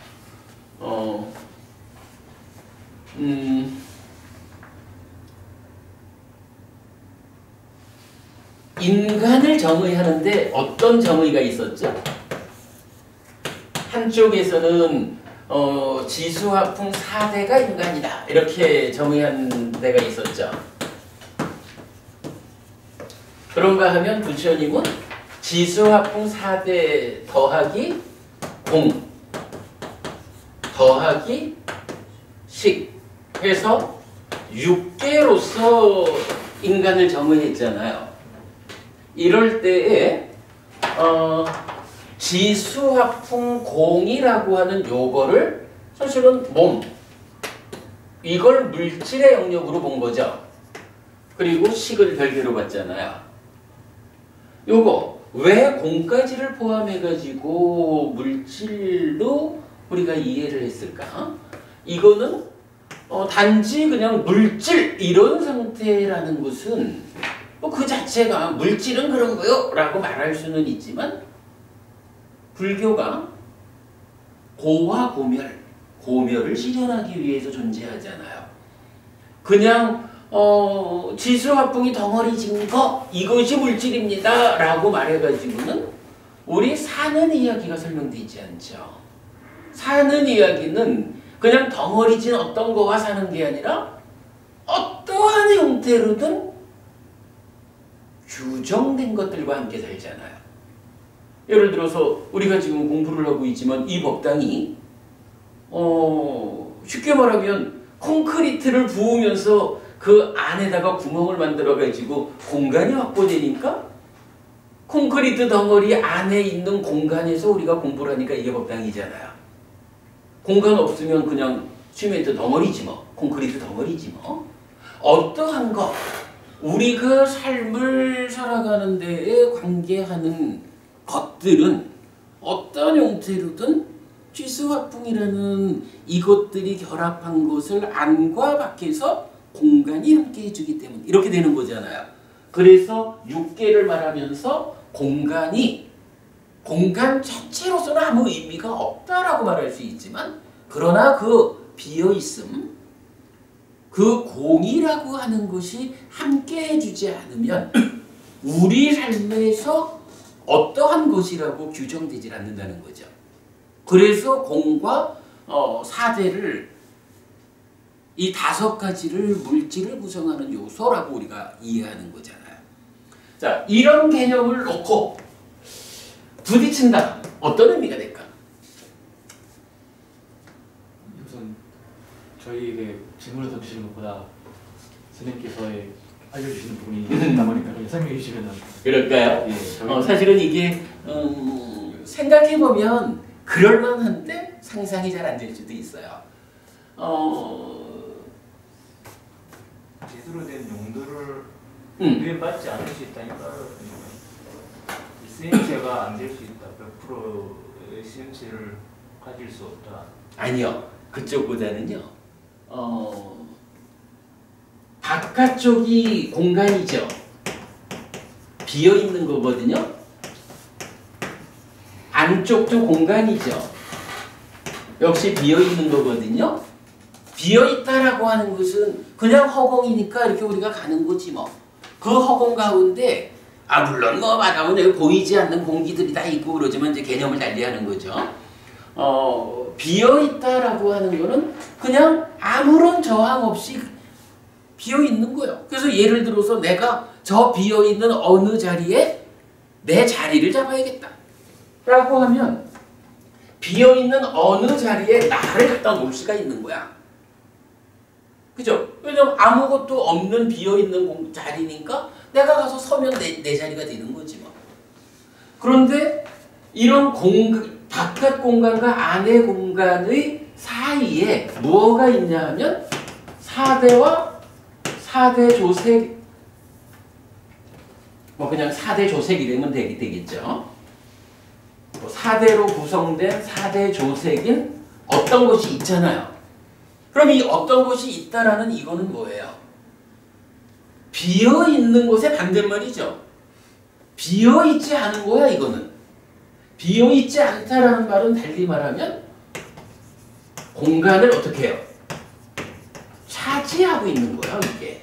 [SPEAKER 1] 인간을 정의하는데 어떤 정의가 있었죠? 한쪽에서는 지수화풍 4대가 인간이다 이렇게 정의한 데가 있었죠. 그런가 하면 부처님은 지수화풍 4대 더하기 공 더하기 식 해서 6개로서 인간을 정의했잖아요. 이럴 때에 지수화풍 공이라고 하는 요거를 사실은 몸 이걸 물질의 영역으로 본 거죠. 그리고 식을 별개로 봤잖아요. 요거 왜 공까지를 포함해 가지고 물질도 우리가 이해를 했을까? 이거는 단지 그냥 물질 이런 상태라는 것은 그 자체가 물질은 그런 거요 라고 말할 수는 있지만 불교가 고와 고멸, 고멸을 실현하기 위해서 존재하잖아요. 그냥 지수화풍이 덩어리진 거 이것이 물질입니다 라고 말해가지고는 우리 사는 이야기가 설명되지 않죠. 사는 이야기는 그냥 덩어리진 어떤 거와 사는 게 아니라 어떠한 형태로든 규정된 것들과 함께 살잖아요. 예를 들어서 우리가 지금 공부를 하고 있지만 이 법당이 쉽게 말하면 콘크리트를 부으면서 그 안에다가 구멍을 만들어 가지고 공간이 확보되니까 콘크리트 덩어리 안에 있는 공간에서 우리가 공부를 하니까 이게 법당이잖아요. 공간 없으면 그냥 시멘트 덩어리지 뭐, 콘크리트 덩어리지 뭐. 어떠한 것, 우리가 삶을 살아가는 데에 관계하는 것들은 어떤 형태로든 지수화풍이라는 이것들이 결합한 것을 안과 밖에서 공간이 함께 해주기 때문에 이렇게 되는 거잖아요. 그래서 6개를 말하면서 공간 자체로서는 아무 의미가 없다라고 말할 수 있지만 그러나 그 비어있음, 그 공이라고 하는 것이 함께 해주지 않으면 우리 삶에서 어떠한 것이라고 규정되지 않는다는 거죠. 그래서 공과 4대를 이 5가지를 물질을 구성하는 요소라고 우리가 이해하는 거잖아요. 자, 이런 개념을 놓고 부딪힌다. 어떤 의미가 될까?
[SPEAKER 2] 우선 저희에게 질문을 던지시는 것보다 선생님께서 알려주시는 부분이 남으니까 설명해 주시면
[SPEAKER 1] 그럴까요?
[SPEAKER 2] 예,
[SPEAKER 1] 사실은 이게 생각해보면 그럴만한데 상상이 잘 안 될 수도 있어요.
[SPEAKER 3] 제대로 된 용도를 유인받지 않을 수 있다니까요. 쓰임새가 안 될 수 있다. 100%의 쓰임새를 가질 수 없다.
[SPEAKER 1] 아니요. 그쪽보다는요. 바깥쪽이 공간이죠. 비어있는 거거든요. 안쪽도 공간이죠. 역시 비어있는 거거든요. 비어있다라고 하는 것은 그냥 허공이니까 이렇게 우리가 가는 거지 뭐. 그 허공 가운데 물론 뭐 말하면 보이지 않는 공기들이 다 있고 그러지만 이제 개념을 달리하는 거죠. 비어있다라고 하는 거는 그냥 아무런 저항 없이 비어있는 거예요. 그래서 예를 들어서 내가 저 비어있는 어느 자리에 내 자리를 잡아야겠다 라고 하면 비어있는 어느 자리에 나를 갖다 놓을 수가 있는 거야. 그죠? 왜냐면 아무것도 없는 비어있는 자리니까 내가 가서 서면 내 자리가 되는 거지 뭐. 그런데 이런 바깥 공간과 안의 공간의 사이에 무엇가 있냐 하면 4대와 4대 조색, 뭐 그냥 4대 조색 이러면 되겠죠. 4대로 구성된 4대 조색인 어떤 것이 있잖아요. 그럼 이 어떤 것이 있다라는 이거는 뭐예요? 비어있는 것의 반대말이죠. 비어있지 않은 거야 이거는. 비어있지 않다라는 말은 달리 말하면 공간을 어떻게 해요? 차지하고 있는 거야 이게.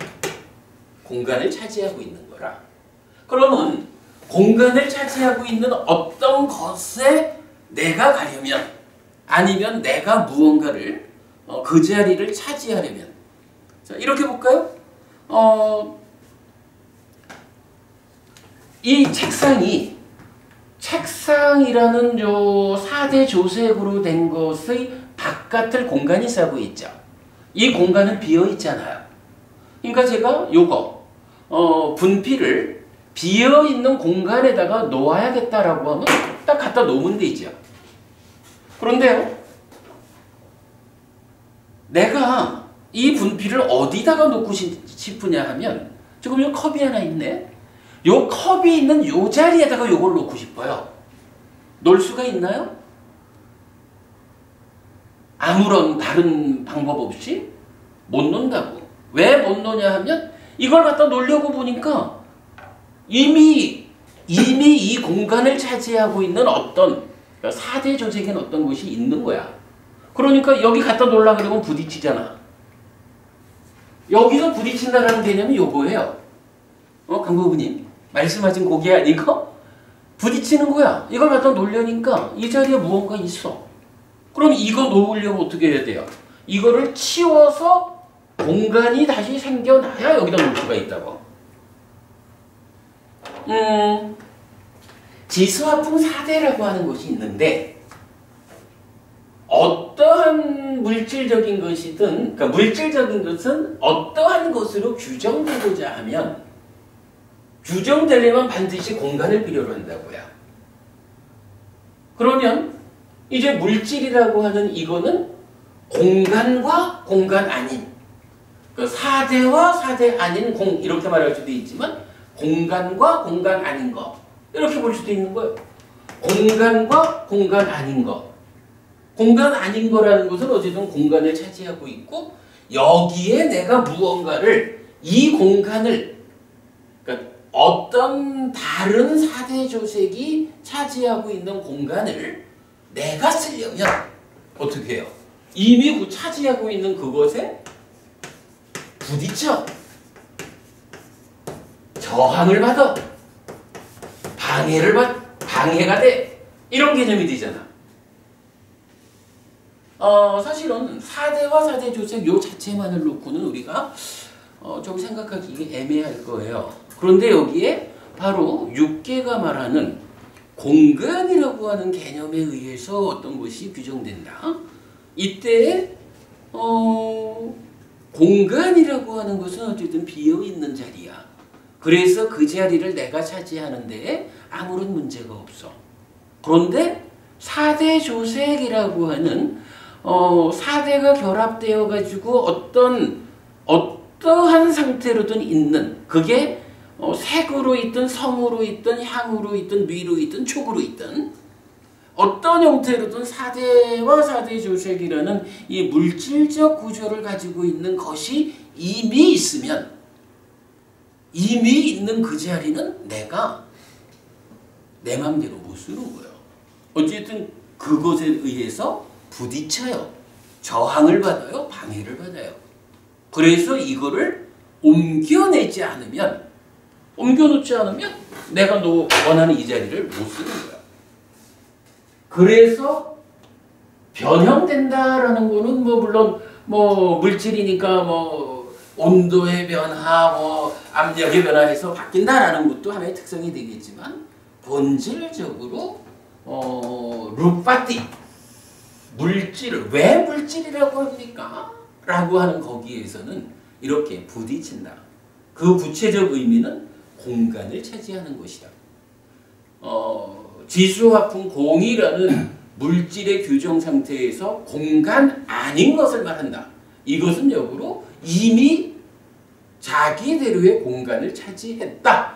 [SPEAKER 1] 공간을 차지하고 있는 거라. 그러면 공간을 차지하고 있는 어떤 것에 내가 가려면 아니면 내가 무언가를 그 자리를 차지하려면 자 이렇게 볼까요? 이 책상이라는 요 4대 조색으로 된 것의 바깥을 공간이 싸고 있죠. 이 공간은 비어 있잖아요. 그러니까 제가 요거 분필을 비어 있는 공간에다가 놓아야겠다라고 하면 딱 갖다 놓으면 되죠. 그런데요, 내가 이 분필을 어디다가 놓고 싶으냐 하면 지금 요 컵이 하나 있네. 요 컵이 있는 요 자리에다가 요걸 놓고 싶어요. 놓을 수가 있나요? 아무런 다른 방법 없이 못 놓는다고. 왜 못 놓냐 하면 이걸 갖다 놓으려고 보니까 이미 이 공간을 차지하고 있는 어떤 4대 조색인 어떤 것이 있는 거야. 그러니까 여기 갖다 놓으려고 그러면 부딪히잖아. 여기서 부딪힌다라는 개념이 요거예요. 강부부님 말씀하신 그게 아니고 부딪히는 거야. 이걸 갖다 놓으려니까 이 자리에 무언가 있어. 그럼 이거 놓으려면 어떻게 해야 돼요? 이거를 치워서 공간이 다시 생겨나야 여기다 놓을 수가 있다고. 지수화풍 4대라고 하는 것이 있는데 어떠한 물질적인 것이든 그러니까 물질적인 것은 어떠한 것으로 규정되고자 하면 규정되려면 반드시 공간을 필요로 한다고요. 그러면 이제 물질이라고 하는 이거는 공간과 공간 아닌 그 4대와 4대 아닌 공 이렇게 말할 수도 있지만 공간과 공간 아닌 거 이렇게 볼 수도 있는 거예요. 공간과 공간 아닌 거. 공간 아닌 거라는 것은 어쨌든 공간을 차지하고 있고 여기에 내가 무언가를 이 공간을 그러니까 어떤 다른 4대 조색이 차지하고 있는 공간을 내가 쓰려면 어떻게 해요? 이미 차지하고 있는 그것에 부딪혀 저항을 받아 방해가 돼 이런 개념이 되잖아. 사실은 4대와 4대 조색 요 자체만을 놓고는 우리가 좀 생각하기 애매할 거예요. 그런데 여기에 바로 6개가 말하는 공간이라고 하는 개념에 의해서 어떤 것이 규정된다. 이때 공간이라고 하는 것은 어쨌든 비어있는 자리야. 그래서 그 자리를 내가 차지하는데 아무런 문제가 없어. 그런데 4대 조색이라고 하는 4대가 결합되어 가지고 어떠한 상태로든 있는 그게 색으로 있든 성으로 있든 향으로 있든 미로 있든 촉으로 있든 어떤 형태로든 4대와 4대 조색이라는 이 물질적 구조를 가지고 있는 것이 이미 있으면 이미 있는 그 자리는 내가 내 맘대로 못 쓰는 거예요. 어쨌든 그것에 의해서 부딪혀요. 저항을 받아요. 방해를 받아요. 그래서 이거를 옮겨놓지 않으면 내가 원하는 이 자리를 못 쓰는 거야. 그래서 변형된다라는 거는 물론 물질이니까 온도의 변화, 압력의 변화에서 바뀐다라는 것도 하나의 특성이 되겠지만 본질적으로 루파티 물질을 왜 물질이라고 합니까? 라고 하는 거기에서는 이렇게 부딪힌다. 그 구체적 의미는 공간을 차지하는 것이다. 지수화풍 공이라는 물질의 규정 상태에서 공간 아닌 것을 말한다. 이것은 역으로 이미 자기대로의 공간을 차지했다.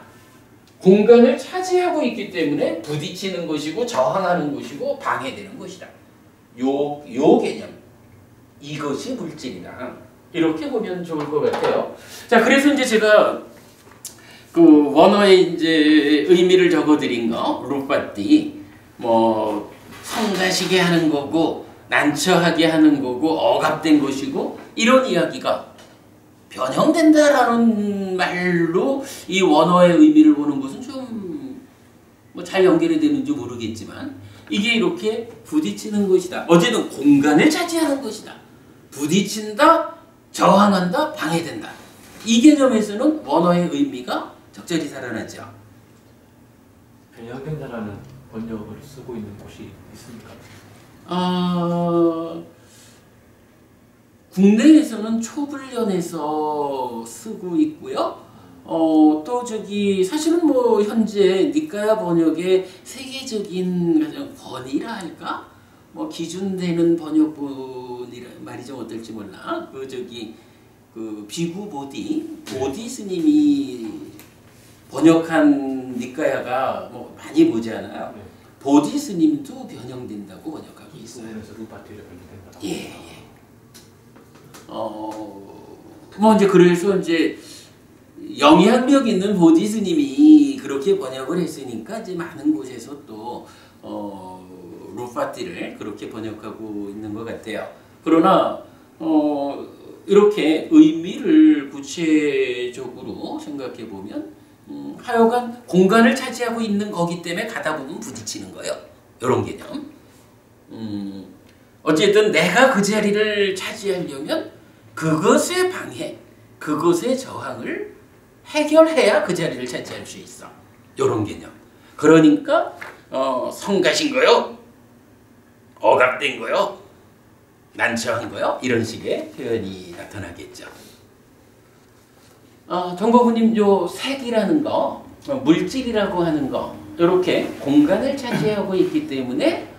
[SPEAKER 1] 공간을 차지하고 있기 때문에 부딪히는 것이고 저항하는 것이고 방해되는 것이다. 요 개념. 이것이 물질이다. 이렇게 보면 좋을 것 같아요. 자, 그래서 이제 제가 그 원어에 이제 의미를 적어드린 거, 루파티, 뭐 성가시게 하는 거고, 난처하게 하는 거고, 억압된 것이고, 이런 이야기가 변형된다라는 말로 이 원어의 의미를 보는 것은 좀 뭐 잘 연결이 되는지 모르겠지만, 이게 이렇게 부딪히는 것이다. 어쨌든 공간을 차지하는 것이다. 부딪힌다, 저항한다, 방해된다. 이 개념에서는 원어의 의미가 적절히 살아나죠.
[SPEAKER 2] 변형된다라는 번역을 쓰고 있는 곳이 있습니까?
[SPEAKER 1] 국내에서는 초불련에서 쓰고 있고요. 또 저기 사실은 뭐 현재 니까야 번역의 세계적인 가장 권위라 할까? 뭐 기준되는 번역본이라 말이 좀 어떨지 몰라. 그 저기 그 비구 보디 스님이 번역한 니까야가 뭐 많이 보잖아요.
[SPEAKER 2] 네.
[SPEAKER 1] 보디 스님도 변형된다고 번역하고
[SPEAKER 2] 이
[SPEAKER 1] 있어요.
[SPEAKER 2] 부분에서 루파티를 변형된다.
[SPEAKER 1] 예. 뭐 이제 그래서 이제 영향력 있는 보디 스님이 그렇게 번역을 했으니까 이제 많은 곳에서 또 루파티를 그렇게 번역하고 있는 것 같아요. 그러나 이렇게 의미를 구체적으로 생각해 보면 하여간 공간을 차지하고 있는 거기 때문에 가다 보면 부딪히는 거예요. 이런 개념. 어쨌든 내가 그 자리를 차지하려면 그것의 방해, 그것의 저항을 해결해야 그 자리를 차지할 수 있어. 이런 개념. 그러니까 성가신 거요, 억압된 거요, 난처한 거요, 이런 식의 표현이 나타나겠죠. 정보부님, 요 색이라는 거, 물질이라고 하는 거, 이렇게 공간을 차지하고 있기 때문에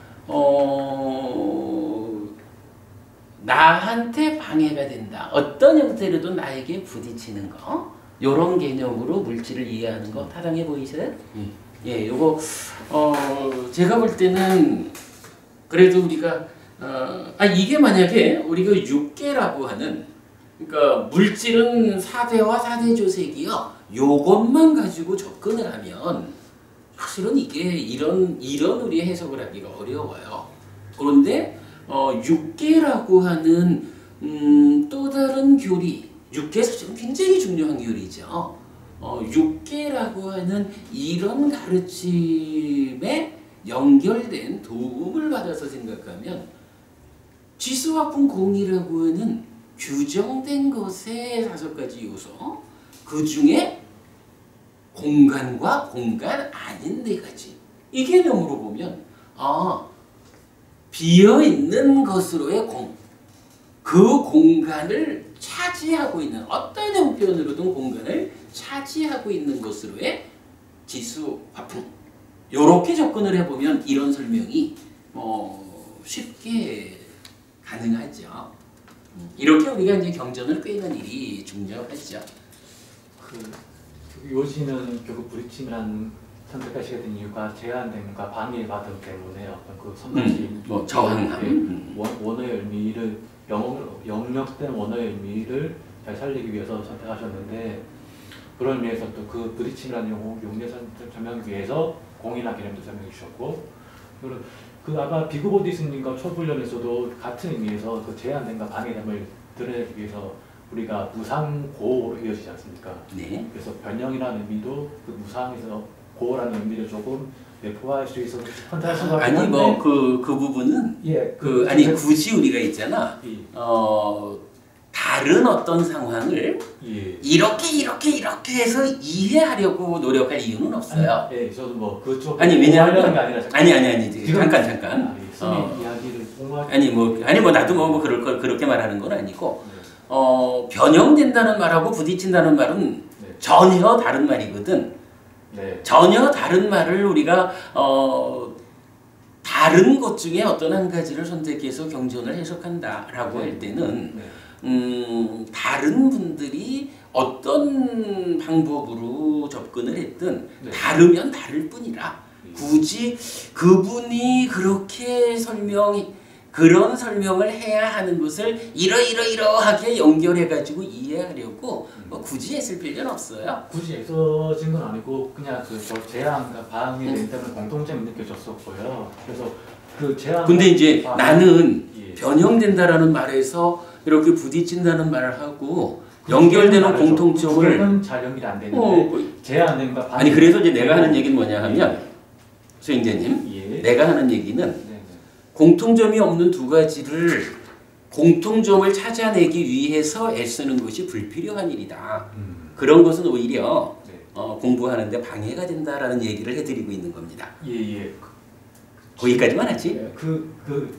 [SPEAKER 1] 나한테 방해가 된다. 어떤 형태로든 나에게 부딪히는 거, 이런 개념으로 물질을 이해하는 거 타당해 보이세요? 예, 요거 제가 볼 때는 그래도 우리가 이게 만약에 우리가 육계라고 하는, 그러니까 물질은 4대와 4대 조색이요, 요것만 가지고 접근을 하면 사실은 이게 이런 우리의 해석을 하기가 어려워요. 그런데 육계라고 하는 또 다른 교리, 육계 사실은 굉장히 중요한 교리죠. 육계라고 하는 이런 가르침에 연결된 도움을 받아서 생각하면 지수화풍 공이라고 하는 규정된 것의 5가지 요소, 그 중에 공간과 공간 아닌 4가지, 이 개념으로 보면 비어있는 것으로의 그 공간을 차지하고 있는, 어떤 형편으로든 공간을 차지하고 있는 것으로의 지수 화풍, 요렇게 접근을 해보면 이런 설명이 쉽게 가능하죠. 이렇게 우리가 이제 경전을 꿰는 일이 중요하죠.
[SPEAKER 2] 요지는 결국 부딪힘이라는 선택하시게 된 이유가 제한됨과 방해받음 때문에 어떤 그 선택지,
[SPEAKER 1] 저항함,
[SPEAKER 2] 원어의 의미를 영역된 원어의 의미를 잘 살리기 위해서 선택하셨는데, 그런 의미에서 또 그 부딪힘이라는 용례 설명하기 위해서 공이나 개념도 설명해 주셨고, 그 아까 비구보디 스님과 초불련에서도 같은 의미에서 그 제한됨과 방해됨을 드러내기 위해서 우리가 무상고로 이어지지 않습니까?
[SPEAKER 1] 네.
[SPEAKER 2] 그래서 변형이라는 의미도 그 무상에서 고라는 의미를 조금 내포할 수 있어서 선택할 수가
[SPEAKER 1] 아니 뭐 그 부분은 굳이 우리가 있잖아. 다른 어떤 상황을 이렇게 해서 이해하려고 노력할 이유는 없어요.
[SPEAKER 2] 저도 뭐 그쪽
[SPEAKER 1] 아니 왜냐하면
[SPEAKER 2] 아니
[SPEAKER 1] 잠깐
[SPEAKER 2] 스님 이야기를
[SPEAKER 1] 뭐 나도 뭐 그렇게 말하는 건 아니고 변형된다는 말하고 부딪힌다는 말은 전혀 다른 말이거든. 전혀 다른 말을 우리가 다른 것 중에 어떤 한 가지를 선택해서 경전을 해석한다라고 할 때는 다른 분들이 어떤 방법으로 접근을 했든
[SPEAKER 2] 네.
[SPEAKER 1] 다르면 다를 뿐이라
[SPEAKER 2] 네.
[SPEAKER 1] 굳이 그분이 그렇게 그런 설명을 해야 하는 것을 이러이러하게 연결해가지고 이해하려고 뭐 굳이 애쓸 필요는 없어요.
[SPEAKER 2] 굳이 애써진 건 아니고 그냥 그 제안과 반응에 대한 때문에 공통점이 느껴졌었고요. 그래서 그 제안.
[SPEAKER 1] 근데 이제 나는
[SPEAKER 2] 예.
[SPEAKER 1] 변형된다라는 말에서 이렇게 부딪힌다는 말을 하고 연결되는 공통점을
[SPEAKER 2] 잘 연결이 안 되는데 제안과 반응.
[SPEAKER 1] 아니 그래서 이제 내가 하는 얘기는 뭐냐 하면 수행자님,
[SPEAKER 2] 예.
[SPEAKER 1] 내가 하는 얘기는 공통점이 없는 두 가지를 공통점을 찾아내기 위해서 애쓰는 것이 불필요한 일이다. 그런 것은 오히려
[SPEAKER 2] 네.
[SPEAKER 1] 공부하는데 방해가 된다라는 얘기를 해드리고 있는 겁니다.
[SPEAKER 2] 예.
[SPEAKER 1] 거기까지만 하지.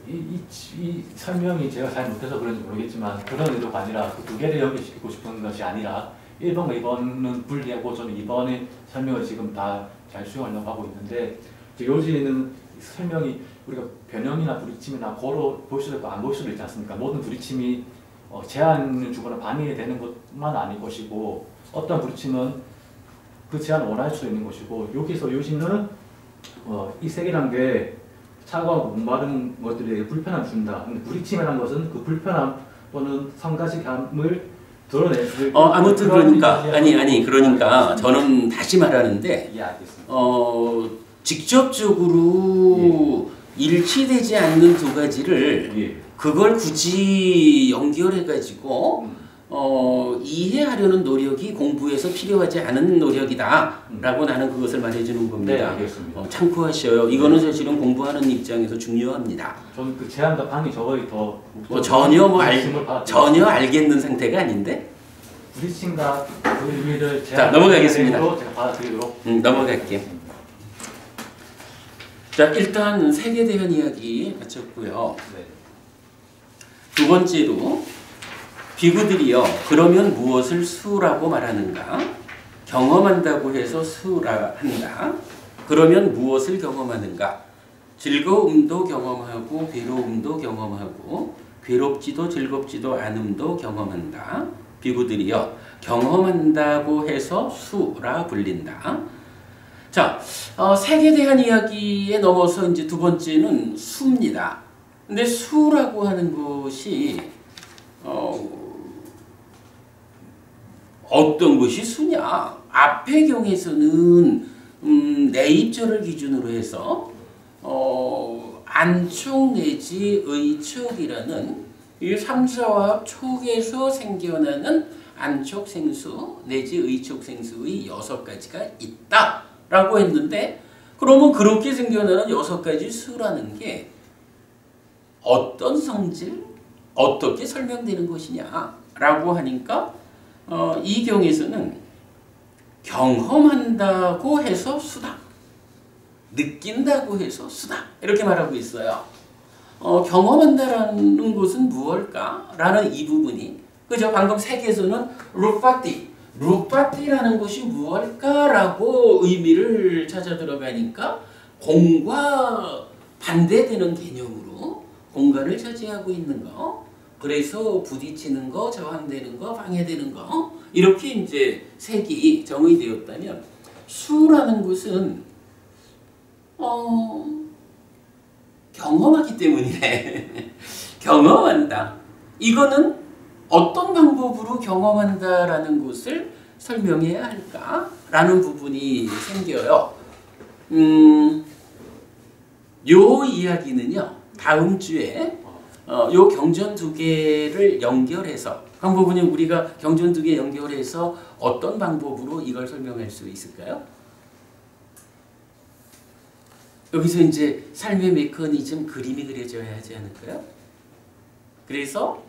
[SPEAKER 2] 이 설명이 제가 잘 못해서 그런지 모르겠지만 그런 의도가 아니라 그 두 개를 연결시키고 싶은 것이 아니라 1번과 2번은 분리하고 저는 2번의 설명을 지금 다 잘 수용하려고 하고 있는데 요지는 설명이 우리가 변형이나 부딪힘이나 고로 볼 수도 있고 안 볼 수도 있지 않습니까? 모든 부딪힘이 제한을 주거나 방해가 되는 것만 아닌 것이고 어떤 부딪힘은 그 제한을 원할 수 있는 것이고 여기서 요지는 이 세 개란 게 차가우고 목마른 것들에게 불편함을 준다. 근데 부딪힘이라는 것은 그 불편함 또는 성가시감을 드러내는
[SPEAKER 1] 아무튼 그러니까 그러니까 저는 다시 말하는데
[SPEAKER 2] 예, 알겠습니다.
[SPEAKER 1] 직접적으로 일치되지 않는 두 가지를 그걸 굳이 연결해 가지고 이해하려는 노력이 공부에서 필요하지 않은 노력이다라고 나는 그것을 말해주는 겁니다.
[SPEAKER 2] 네, 알겠습니다.
[SPEAKER 1] 참고하셔요. 이거는 사실은 공부하는 입장에서 중요합니다.
[SPEAKER 2] 저는 그 제한과 방이 저거에 더
[SPEAKER 1] 전혀 알겠는 상태가 아닌데.
[SPEAKER 2] 부딪힘과 그 의미를
[SPEAKER 1] 자, 넘어가겠습니다.
[SPEAKER 2] 제가 받아들이도록
[SPEAKER 1] 넘어갈게. 자, 일단 색에 대한 이야기 마쳤고요.
[SPEAKER 2] 네.
[SPEAKER 1] 두 번째로 비구들이요. 그러면 무엇을 수라고 말하는가? 경험한다고 해서 수라 한다. 그러면 무엇을 경험하는가? 즐거움도 경험하고 괴로움도 경험하고 괴롭지도 즐겁지도 않음도 경험한다. 비구들이요. 경험한다고 해서 수라 불린다. 자, 색에 대한 이야기에 넘어서 이제 두 번째는 수입니다. 근데 수라고 하는 것이 어떤 것이 수냐? 앞의 경에서는 내입절을 기준으로 해서 안촉 내지 의촉이라는 이 삼사화합 촉에서 생겨나는 안촉 생수 내지 의촉 생수의 6가지가 있다라고 했는데 그러면 그렇게 생겨나는 6가지 수라는 게 어떤 성질, 어떻게 설명되는 것이냐라고 하니까 이 경에서는 경험한다고 해서 수다, 느낀다고 해서 수다 이렇게 말하고 있어요. 경험한다라는 것은 무엇일까? 라는 이 부분이 그죠? 방금 색에서는 루파티라는 것이 무엇일까라고 의미를 찾아 들어가니까 공과 반대되는 개념으로 공간을 차지하고 있는 거, 그래서 부딪히는 거, 저항되는 거, 방해되는 거 이렇게 이제 색이 정의되었다면 수라는 것은 경험하기 때문이네. 경험한다. 이거는 어떤 방법으로 경험한다라는 것을 설명해야 할까라는 부분이 생겨요. 요 이야기는요. 다음 주에 요 경전 두 개를 연결해서 한 부분이 우리가 경전 두 개 연결해서 어떤 방법으로 이걸 설명할 수 있을까요? 여기서 이제 삶의 메커니즘 그림이 그려져야 하지 않을까요? 그래서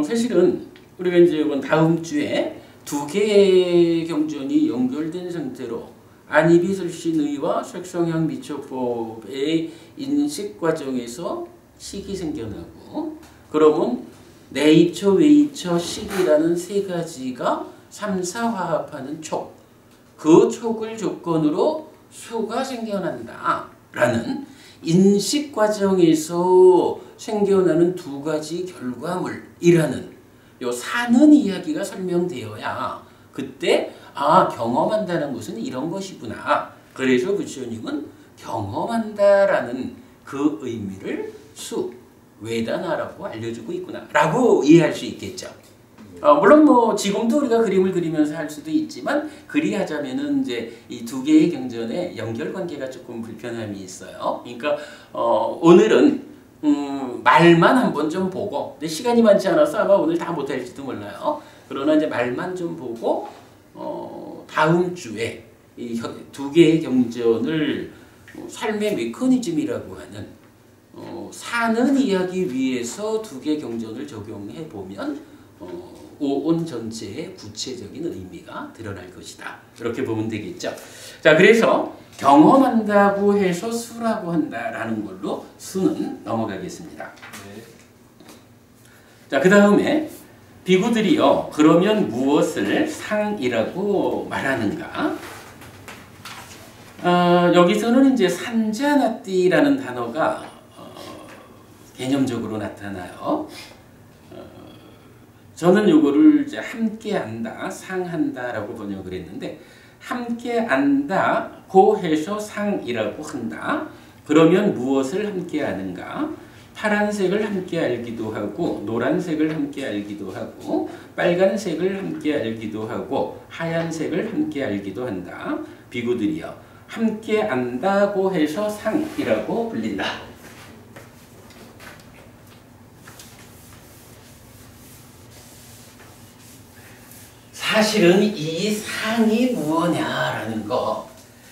[SPEAKER 1] 사실은 우리가 이제 이번 다음 주에 두 개의 경전이 연결된 상태로 안이비설신의와 색성향 미처법의 인식 과정에서 식이 생겨나고 그러면 내입처, 외입처, 식이라는 세 가지가 삼사화합하는 촉, 그 촉을 조건으로 수가 생겨난다라는 인식 과정에서 생겨나는 두 가지 결과물이라는 요 사는 이야기가 설명되어야 그때 경험한다는 것은 이런 것이구나. 그래서 부처님은 경험한다라는 그 의미를 외다나라고 알려주고 있구나 라고 이해할 수 있겠죠. 물론 뭐 지금도 우리가 그림을 그리면서 할 수도 있지만 그리하자면은 이제 이 두 개의 경전의 연결 관계가 조금 불편함이 있어요. 그러니까 오늘은 말만 한번 좀 보고, 근데 시간이 많지 않아서 아마 오늘 다 못할지도 몰라요. 그러나 이제 말만 좀 보고 다음 주에 이 두 개의 경전을 삶의 메커니즘이라고 하는 사는 이야기 위해서 두 개 경전을 적용해 보면 오온 전체의 구체적인 의미가 드러날 것이다. 이렇게 보면 되겠죠. 자, 그래서 경험한다고 해서 수라고 한다라는 걸로 수는 넘어가겠습니다.
[SPEAKER 2] 네.
[SPEAKER 1] 자, 그 다음에 비구들이요, 그러면 무엇을 상이라고 말하는가? 여기서는 이제 산자나띠라는 단어가 개념적으로 나타나요. 저는 요거를 이제 함께 안다, 상한다라고 번역을 했는데, 함께 안다고 해서 상이라고 한다. 그러면 무엇을 함께 아는가? 파란색을 함께 알기도 하고, 노란색을 함께 알기도 하고, 빨간색을 함께 알기도 하고, 하얀색을 함께 알기도 한다. 비구들이여, 함께 안다고 해서 상이라고 불린다. 사실은 이 상이 무엇냐라는 거,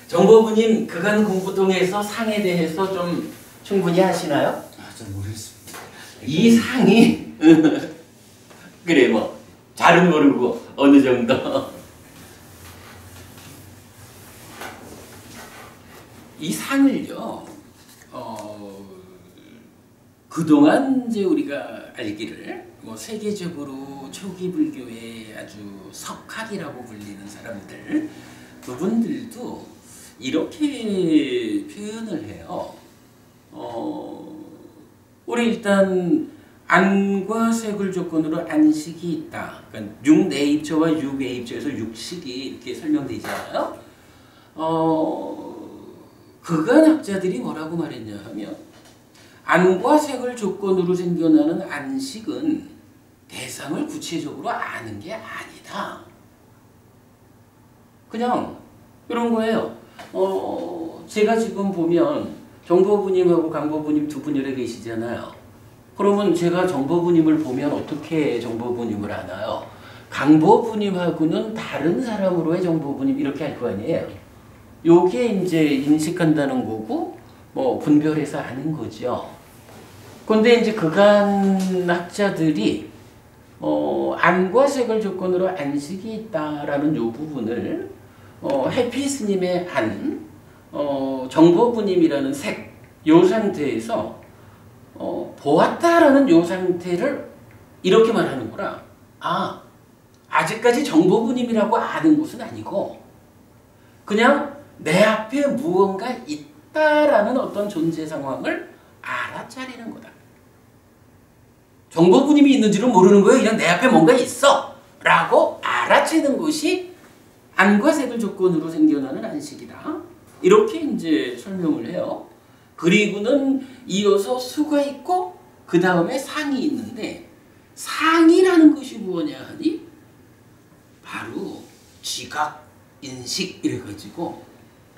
[SPEAKER 1] 정보부님 그간 공부동에서 상에 대해서 좀 충분히 아시나요?
[SPEAKER 4] 잘 모르겠습니다.
[SPEAKER 1] 이 상이 그래 뭐 잘은 모르고 어느 정도. 이 상을요, 그동안 이제 우리가 알기를 뭐 세계적으로 초기 불교의 아주 석학이라고 불리는 사람들, 그분들도 이렇게 표현을 해요. 우리 일단 안과 색을 조건으로 안식이 있다. 그러니까 육내입처와 육외입처에서 육식이 이렇게 설명되잖아요. 그간 학자들이 뭐라고 말했냐 하면, 안과 색을 조건으로 생겨나는 안식은 대상을 구체적으로 아는 게 아니다. 그냥 이런 거예요. 제가 지금 보면 정보부님하고 강보부님 두 분 여기 계시잖아요. 그러면 제가 정보부님을 보면 어떻게 정보부님을 아나요? 강보부님하고는 다른 사람으로의 정보부님 이렇게 할 거 아니에요. 요게 이제 인식한다는 거고, 뭐 분별해서 아는 거죠. 그런데 이제 그간 학자들이 안과 색을 조건으로 안식이 있다라는 요 부분을 해피 스님의 안, 정보부님이라는 색, 요 상태에서 보았다라는 요 상태를 이렇게 말하는 거라. 아직까지 정보부님이라고 아는 것은 아니고 그냥 내 앞에 무언가 있다라는 어떤 존재 상황을 알아차리는 거다. 정보부님이 있는지는 모르는 거예요. 그냥 내 앞에 뭔가 있어 라고 알아채는 것이 안과 색을 조건으로 생겨나는 안식이다. 이렇게 이제 설명을 해요. 그리고는 이어서 수가 있고 그 다음에 상이 있는데, 상이라는 것이 뭐냐 하니 바로 지각, 인식 이래가지고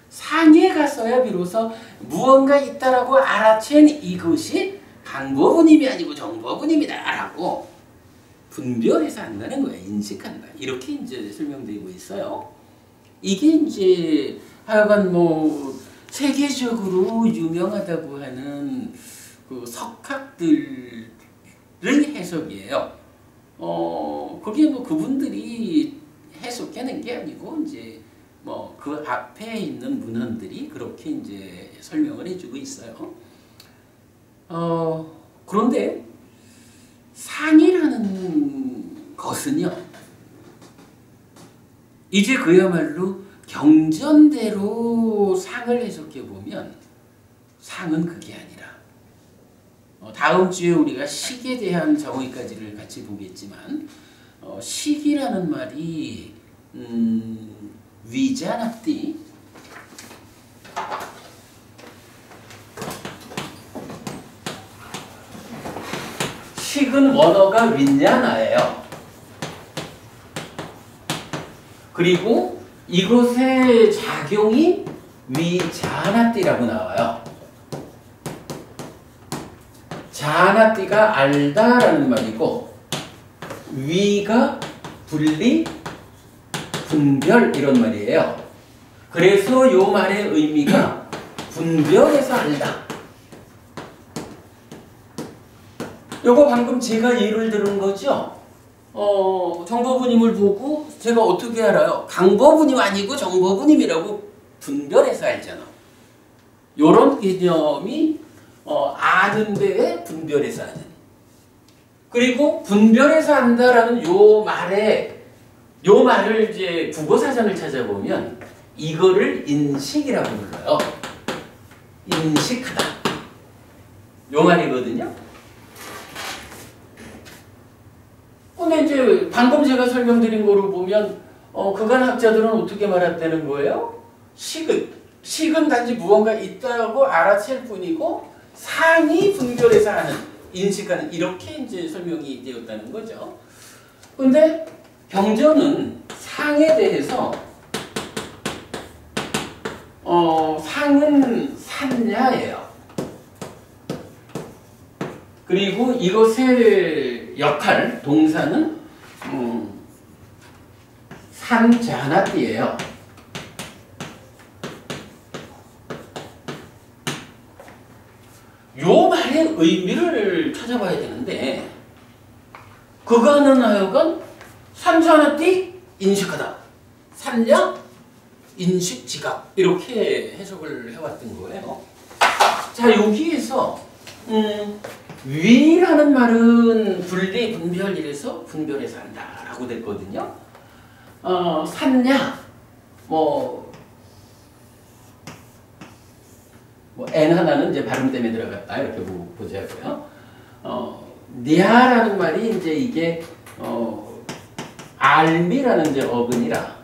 [SPEAKER 1] 상에 갔어야 비로소 무언가 있다라고 알아챈 이것이 강보부님이 아니고 정보부님이다라고 분별해서 안다는 거야. 인식한다. 이렇게 이제 설명되고 있어요. 이게 이제 하여간 뭐 세계적으로 유명하다고 하는 그 석학들의 해석이에요. 그게 뭐 그분들이 해석해낸 게 아니고 이제 뭐 그 앞에 있는 문헌들이 그렇게 이제 설명을 해주고 있어요. 그런데 상이라는 것은요, 이제 그야말로 경전대로 상을 해석해 보면 상은 그게 아니라 다음 주에 우리가 식에 대한 정의까지를 같이 보겠지만 식이라는 말이 위자나띠 식은 원어가 윈야나예요. 그리고 이것의 작용이 위자나띠라고 나와요. 자나띠가 알다라는 말이고 위가 분리, 분별 이런 말이에요. 그래서 요 말의 의미가 분별해서 알다. 요거 방금 제가 예를 들은 거죠. 정법우님을 보고 제가 어떻게 알아요? 강법우님 아니고 정법우님이라고 분별해서 알잖아. 요런 개념이 아는 데에 분별해서 아는. 그리고 분별해서 안다라는 요 말을 이제 국어사전을 찾아보면 이거를 인식이라고 불러요. 인식하다. 요 말이거든요. 근데 이제 방금 제가 설명드린 거로 보면 그간 학자들은 어떻게 말했다는 거예요? 식은 단지 무언가 있다고 알아챌 뿐이고 상이 분별해서 하는, 인식하는 이렇게 이제 설명이 되었다는 거죠. 근데 경전은 상에 대해서 상은 산야예요. 그리고 이것의 역할, 동사는 산자나띠예요. 요 말의 의미를 찾아봐야 되는데 그거는 하여간 산자나띠 인식하다, 산야 인식 지각 이렇게 해석을 해왔던 거예요. 자, 여기에서 위라는 말은 분리, 분별 이래서 분별해서 한다라고 됐거든요. 산야 N 하나는 이제 발음 때문에 들어갔다 이렇게 보자고요. 니아라는 말이 이제 이게 알미라는 이제 어근이라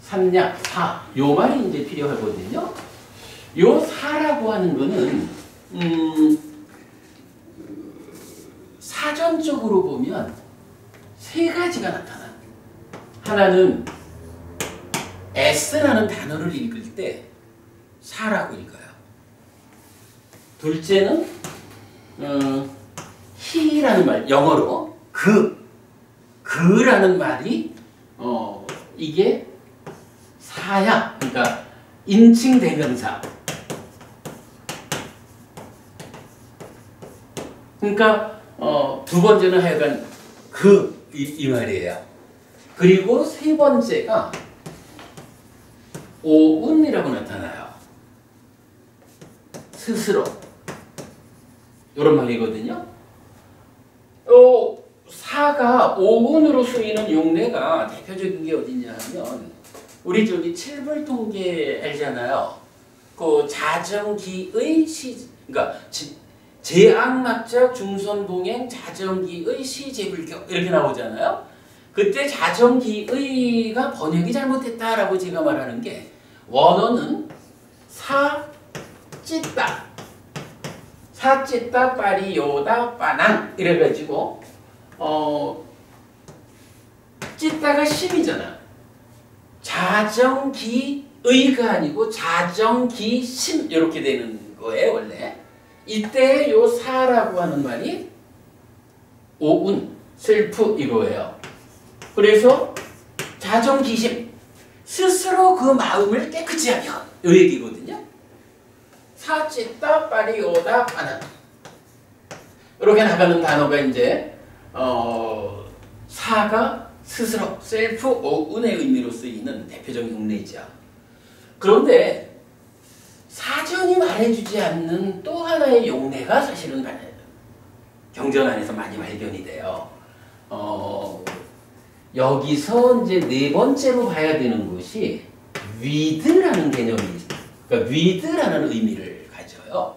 [SPEAKER 1] 산야 요 말이 이제 필요하거든요. 요 사라고 하는 거는 사전적으로 보면 세 가지가 나타나. 하나는 S라는 단어를 읽을 때 사라고 읽어요. 둘째는 he라는 말, 영어로 그라는 말이 이게 사야, 그러니까 인칭 대명사. 그러니까 두 번째는 하여간 이 말이에요. 그리고 세 번째가 오운이라고 나타나요. 스스로. 이런 말이거든요. 사가 오운으로 쓰이는 용례가 대표적인 게 어디냐 하면 우리 저기 칠불통계 알잖아요. 그 자정기의 그러니까 제악막작 중선동행 자정기의 시제불교 이렇게 나오잖아요. 그때 자정기의가 번역이 잘못됐다라고 제가 말하는 게 원어는 사찌따 빠리요다 빠낭 이래가지고 찌따가 심이잖아. 자정기의가 아니고 자정기심 이렇게 되는 거예요 원래. 이때 요 사라고 하는 말이 오운, 셀프 이거예요. 그래서 자정기심, 스스로 그 마음을 깨끗이 하면 이 얘기거든요. 사찌따 빠리오다 빠나 이렇게 나가는 단어가 이제 사가 스스로, 셀프, 오운의 의미로 쓰이는 대표적인 용례이죠. 그런데 사전이 말해주지 않는 또 하나의 용례가 사실은 경전 안에서 많이 발견이 돼요. 여기서 이제 네 번째로 봐야 되는 것이 위드라는 개념이 그러니까 with라는 의미를 가져요.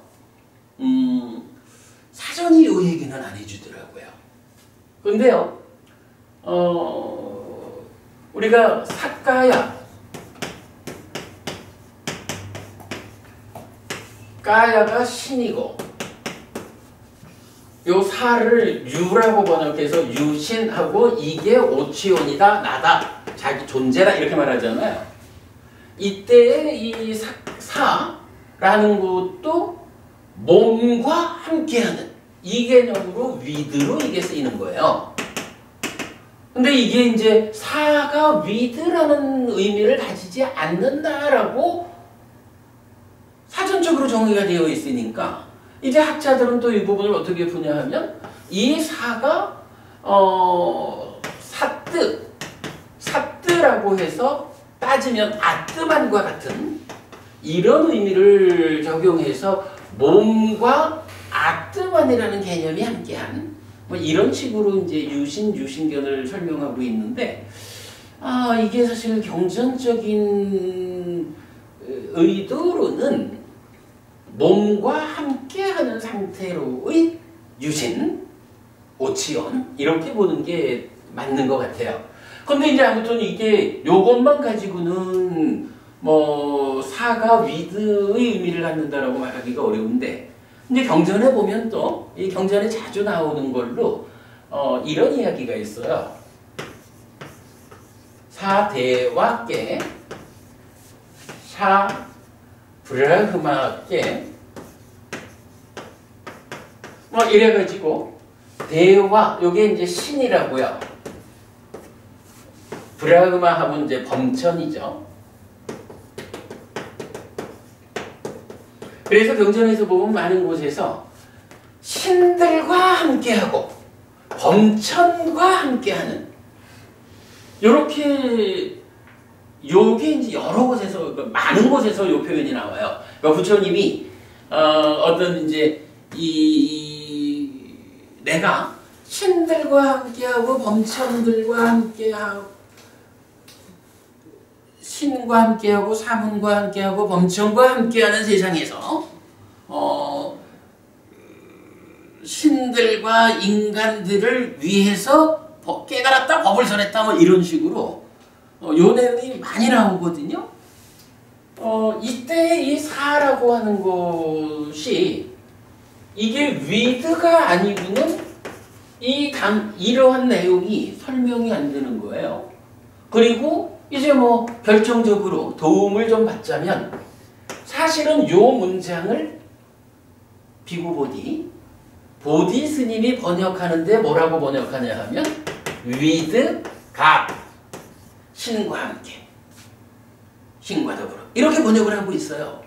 [SPEAKER 1] 사전이 이 얘기는 안 해주더라고요. 근데요, 우리가 까야가 신이고, 요 사를 유라고 번역해서 유신하고 이게 오치온이다, 나다, 자기 존재다 이렇게 말하잖아요. 이때 이 사라는 것도 몸과 함께하는 이 개념으로 with로 이게 쓰이는 거예요. 근데 이게 이제 사가 with라는 의미를 가지지 않는다라고 사전적으로 정의가 되어 있으니까 이제 학자들은 또 이 부분을 어떻게 보냐하면 이 사가 사뜨라고 해서 따지면 아뜨만과 같은 이런 의미를 적용해서 몸과 아뜨만이라는 개념이 함께한 뭐 이런 식으로 이제 유신견을 설명하고 있는데 이게 사실 경전적인 의도로는 몸과 함께하는 상태로의 유신, 오치온 이렇게 보는 게 맞는 것 같아요. 근데 이제 아무튼 이게 요것만 가지고는 뭐 사가 with의 의미를 갖는다라고 말하기가 어려운데 이제 경전에 보면 또 이 경전에 자주 나오는 걸로 이런 이야기가 있어요. 사대와께 샤 브라흐마께 뭐 이래가지고 대와 요게 이제 신이라고요. 브라흐마 하면 이제 범천이죠. 그래서 경전에서 보면 많은 곳에서 신들과 함께하고 범천과 함께하는 요렇게 요게 이제 여러 곳에서 많은 곳에서 요 표현이 나와요. 그러니까 부처님이 어떤 이제 내가 신들과 함께하고 범천들과 함께하고 신과 함께하고 사문과 함께하고 범천과 함께하는 세상에서 신들과 인간들을 위해서 깨달았다, 법을 설했다, 뭐 이런 식으로 요 내용이 많이 나오거든요. 이때 이 사라고 하는 것이 이게 with가 아니고는 이러한 내용이 설명이 안 되는 거예요. 그리고 이제 뭐 결정적으로 도움을 좀 받자면 사실은 요 문장을 비구보디 보디 스님이 번역하는데 뭐라고 번역하냐 하면 with God 신과 함께 신과 더불어 이렇게 번역을 하고 있어요.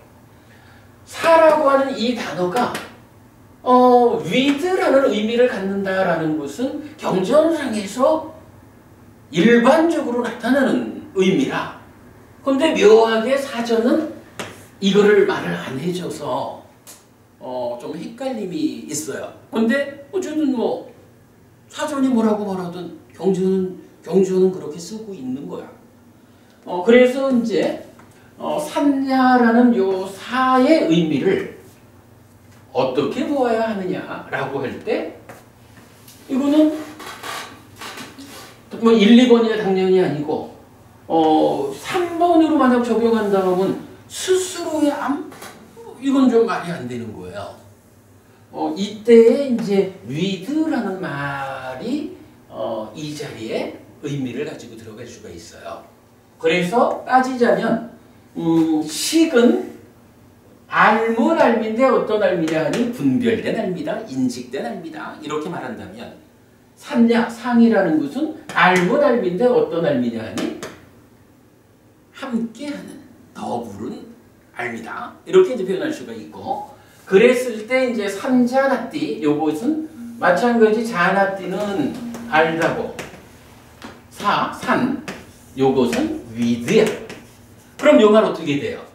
[SPEAKER 1] 사라고 하는 이 단어가 with라는 의미를 갖는다라는 것은 경전상에서 일반적으로 나타나는 의미라. 근데 묘하게 사전은 이거를 말을 안 해줘서 좀 헷갈림이 있어요. 근데 어쨌든 뭐 사전이 뭐라고 말하든 경전은 그렇게 쓰고 있는 거야. 그래서 이제 산야라는 요 사의 의미를 어떻게 보아야 하느냐라고 할 때 이거는 뭐 1, 2번이 당연히 아니고 3번으로 만약 적용한다면 스스로의 암? 이건 좀 말이 안 되는 거예요. 이때에 이제 with라는 말이 이 자리에 의미를 가지고 들어갈 수가 있어요. 그래서 따지자면 식은 알문 알미인데 어떤 알미냐 하니 분별된 알미다, 인식된 알미다 이렇게 말한다면 산야, 상이라는 것은 알문 알미인데 어떤 알미냐 하니 함께하는 더불은 알미다 이렇게 이제 표현할 수가 있고 그랬을 때 이제 산자나띠 요것은 마찬가지 자나띠는 알다고 산 요것은 with야. 그럼 요 말 어떻게 돼요?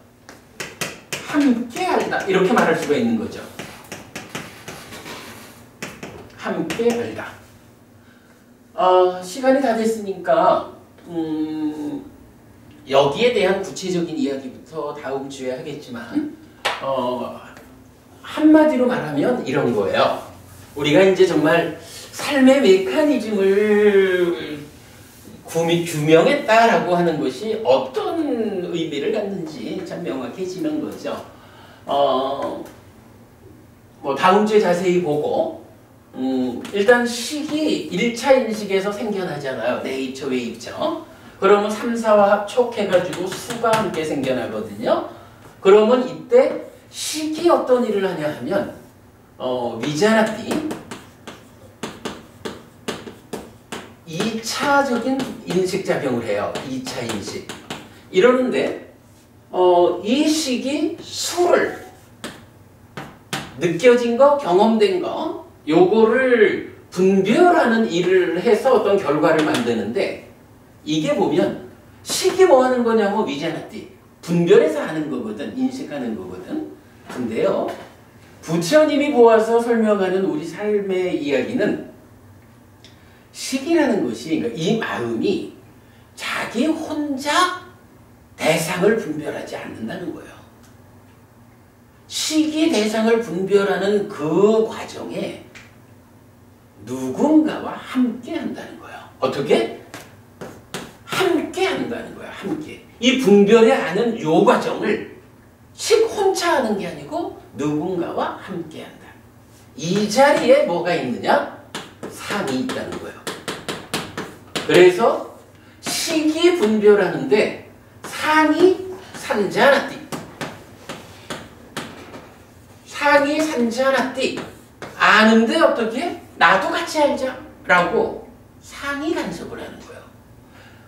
[SPEAKER 1] 함께 알다 이렇게 말할 수가 있는 거죠. 함께 알다. 시간이 다 됐으니까 여기에 대한 구체적인 이야기부터 다음 주에 하겠지만 한마디로 말하면 이런 거예요. 우리가 이제 정말 삶의 메커니즘을 규명했다라고 하는 것이 어떤 의미를 갖는지 참 명확해지는 거죠. 뭐 다음 주에 자세히 보고 일단 식이 1차 인식에서 생겨나잖아요. 네이처 웨이처. 그러면 3, 4와 합촉해가지고 수가 함께 생겨나거든요. 그러면 이때 식이 어떤 일을 하냐 하면 위자나띠 2차적인 인식작용을 해요. 2차 인식. 이러는데 이 식이 수를 느껴진 거, 경험된 거 요거를 분별하는 일을 해서 어떤 결과를 만드는데 이게 보면 식이 뭐 하는 거냐면 위자나띠 분별해서 하는 거거든. 인식하는 거거든. 근데요 부처님이 보아서 설명하는 우리 삶의 이야기는 식이라는 것이 그러니까 이 마음이 자기 혼자 대상을 분별하지 않는다는 거예요. 식이 대상을 분별하는 그 과정에 누군가와 함께 한다는 거예요. 어떻게? 함께 한다는 거예요. 함께. 이 분별해 하는 요 과정을 식 혼자 하는 게 아니고 누군가와 함께 한다. 이 자리에 뭐가 있느냐? 상이 있다는 거예요. 그래서 식이 분별하는데 상이 산자나띠. 상이 산자나띠. 아는데 어떻게? 나도 같이 알자. 라고 상이 간섭을 하는 거예요.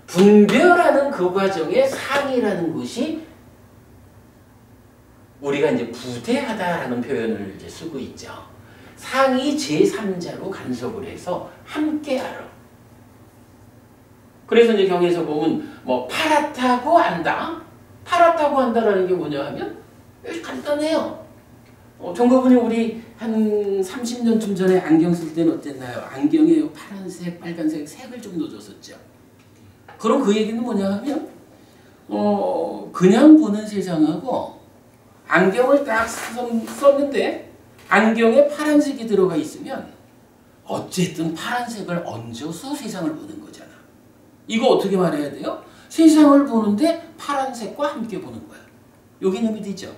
[SPEAKER 1] 분별하는 그 과정에 상이라는 것이 우리가 이제 부대하다라는 표현을 이제 쓰고 있죠. 상이 제3자로 간섭을 해서 함께 알아. 그래서 이제 경에서 보면 뭐 파랗다고 안다. 파랗다고 한다라는 게 뭐냐 하면 간단해요. 정거분이 우리 한 30년쯤 전에 안경 쓸 때는 어땠나요? 안경에 파란색, 빨간색 색을 좀 넣어줬었죠. 그럼 그 얘기는 뭐냐 하면 그냥 보는 세상하고 안경을 딱 썼는데 안경에 파란색이 들어가 있으면 어쨌든 파란색을 얹어서 세상을 보는 거잖아. 이거 어떻게 말해야 돼요? 세상을 보는데 파란색과 함께 보는 거야. 요 개념이 되죠.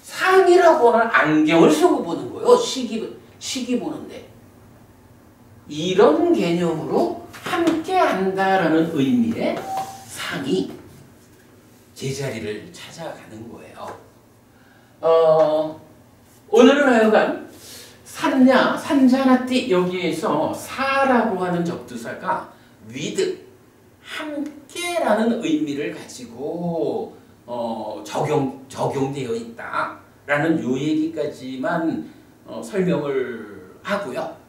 [SPEAKER 1] 상이라고 하는 안경을 쓰고 보는 거예요. 시기 보는데. 이런 개념으로 함께 한다라는 의미의 상이 제자리를 찾아가는 거예요. 오늘은 하여간 산자나띠 여기에서 사라고 하는 적두사가 with 함께라는 의미를 가지고 적용되어 있다라는 요 얘기까지만 설명을 하고요.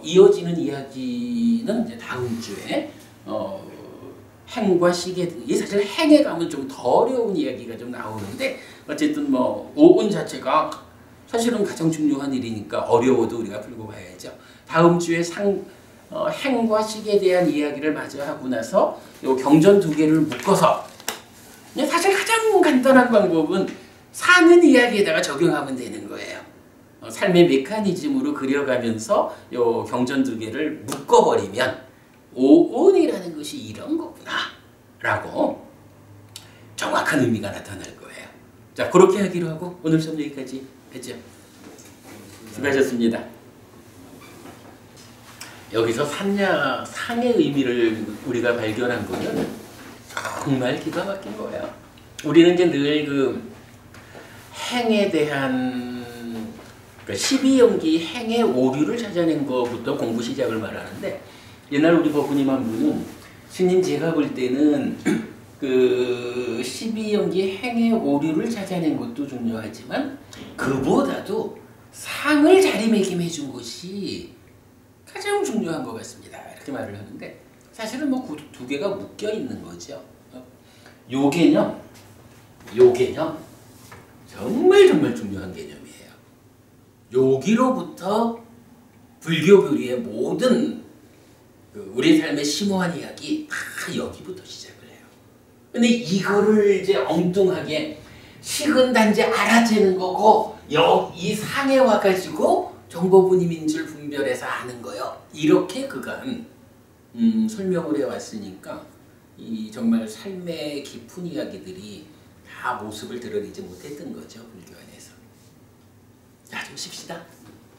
[SPEAKER 1] 이어지는 이야기는 이제 다음 주에 행과 시계 등 이 사실 행에 가면 좀 더 어려운 이야기가 좀 나오는데 어쨌든 뭐 오운 자체가 사실은 가장 중요한 일이니까 어려워도 우리가 풀고 가야죠. 다음 주에 행과 식에 대한 이야기를 마저 하고 나서 요 경전 두 개를 묶어서 사실 가장 간단한 방법은 사는 이야기에다가 적용하면 되는 거예요. 삶의 메커니즘으로 그려가면서 요 경전 두 개를 묶어버리면 오온이라는 것이 이런 거구나 라고 정확한 의미가 나타날 거예요. 자, 그렇게 하기로 하고 오늘 수업 여기까지 했죠. 수고하셨습니다. 여기서 상의 의미를 우리가 발견한 거는 정말 기가 막힌 거예요. 우리는 이제 늘 그 행에 대한 12연기 행의 오류를 찾아낸 것부터 공부 시작을 말하는데 옛날 우리 법부님 한 분은 스님 제가 볼 때는 그 12연기 행의 오류를 찾아낸 것도 중요하지만 그보다도 상을 자리매김해 준 것이 가장 중요한 것 같습니다. 이렇게 말을 하는데 사실은 뭐 그 두 개가 묶여 있는 거죠. 요 개념 정말 중요한 개념이에요. 여기로부터 불교 교리의 모든 우리 삶의 심오한 이야기 다 여기부터 시작을 해요. 근데 이거를 이제 엉뚱하게 식은 단지 알아채는 거고 이 상에 와가지고 정보분임인줄 분별해서 아는 거요. 이렇게 그간 설명을 해왔으니까 이 정말 삶의 깊은 이야기들이 다 모습을 드러내지 못했던 거죠. 불교 안에서. 자, 좀 쉽시다.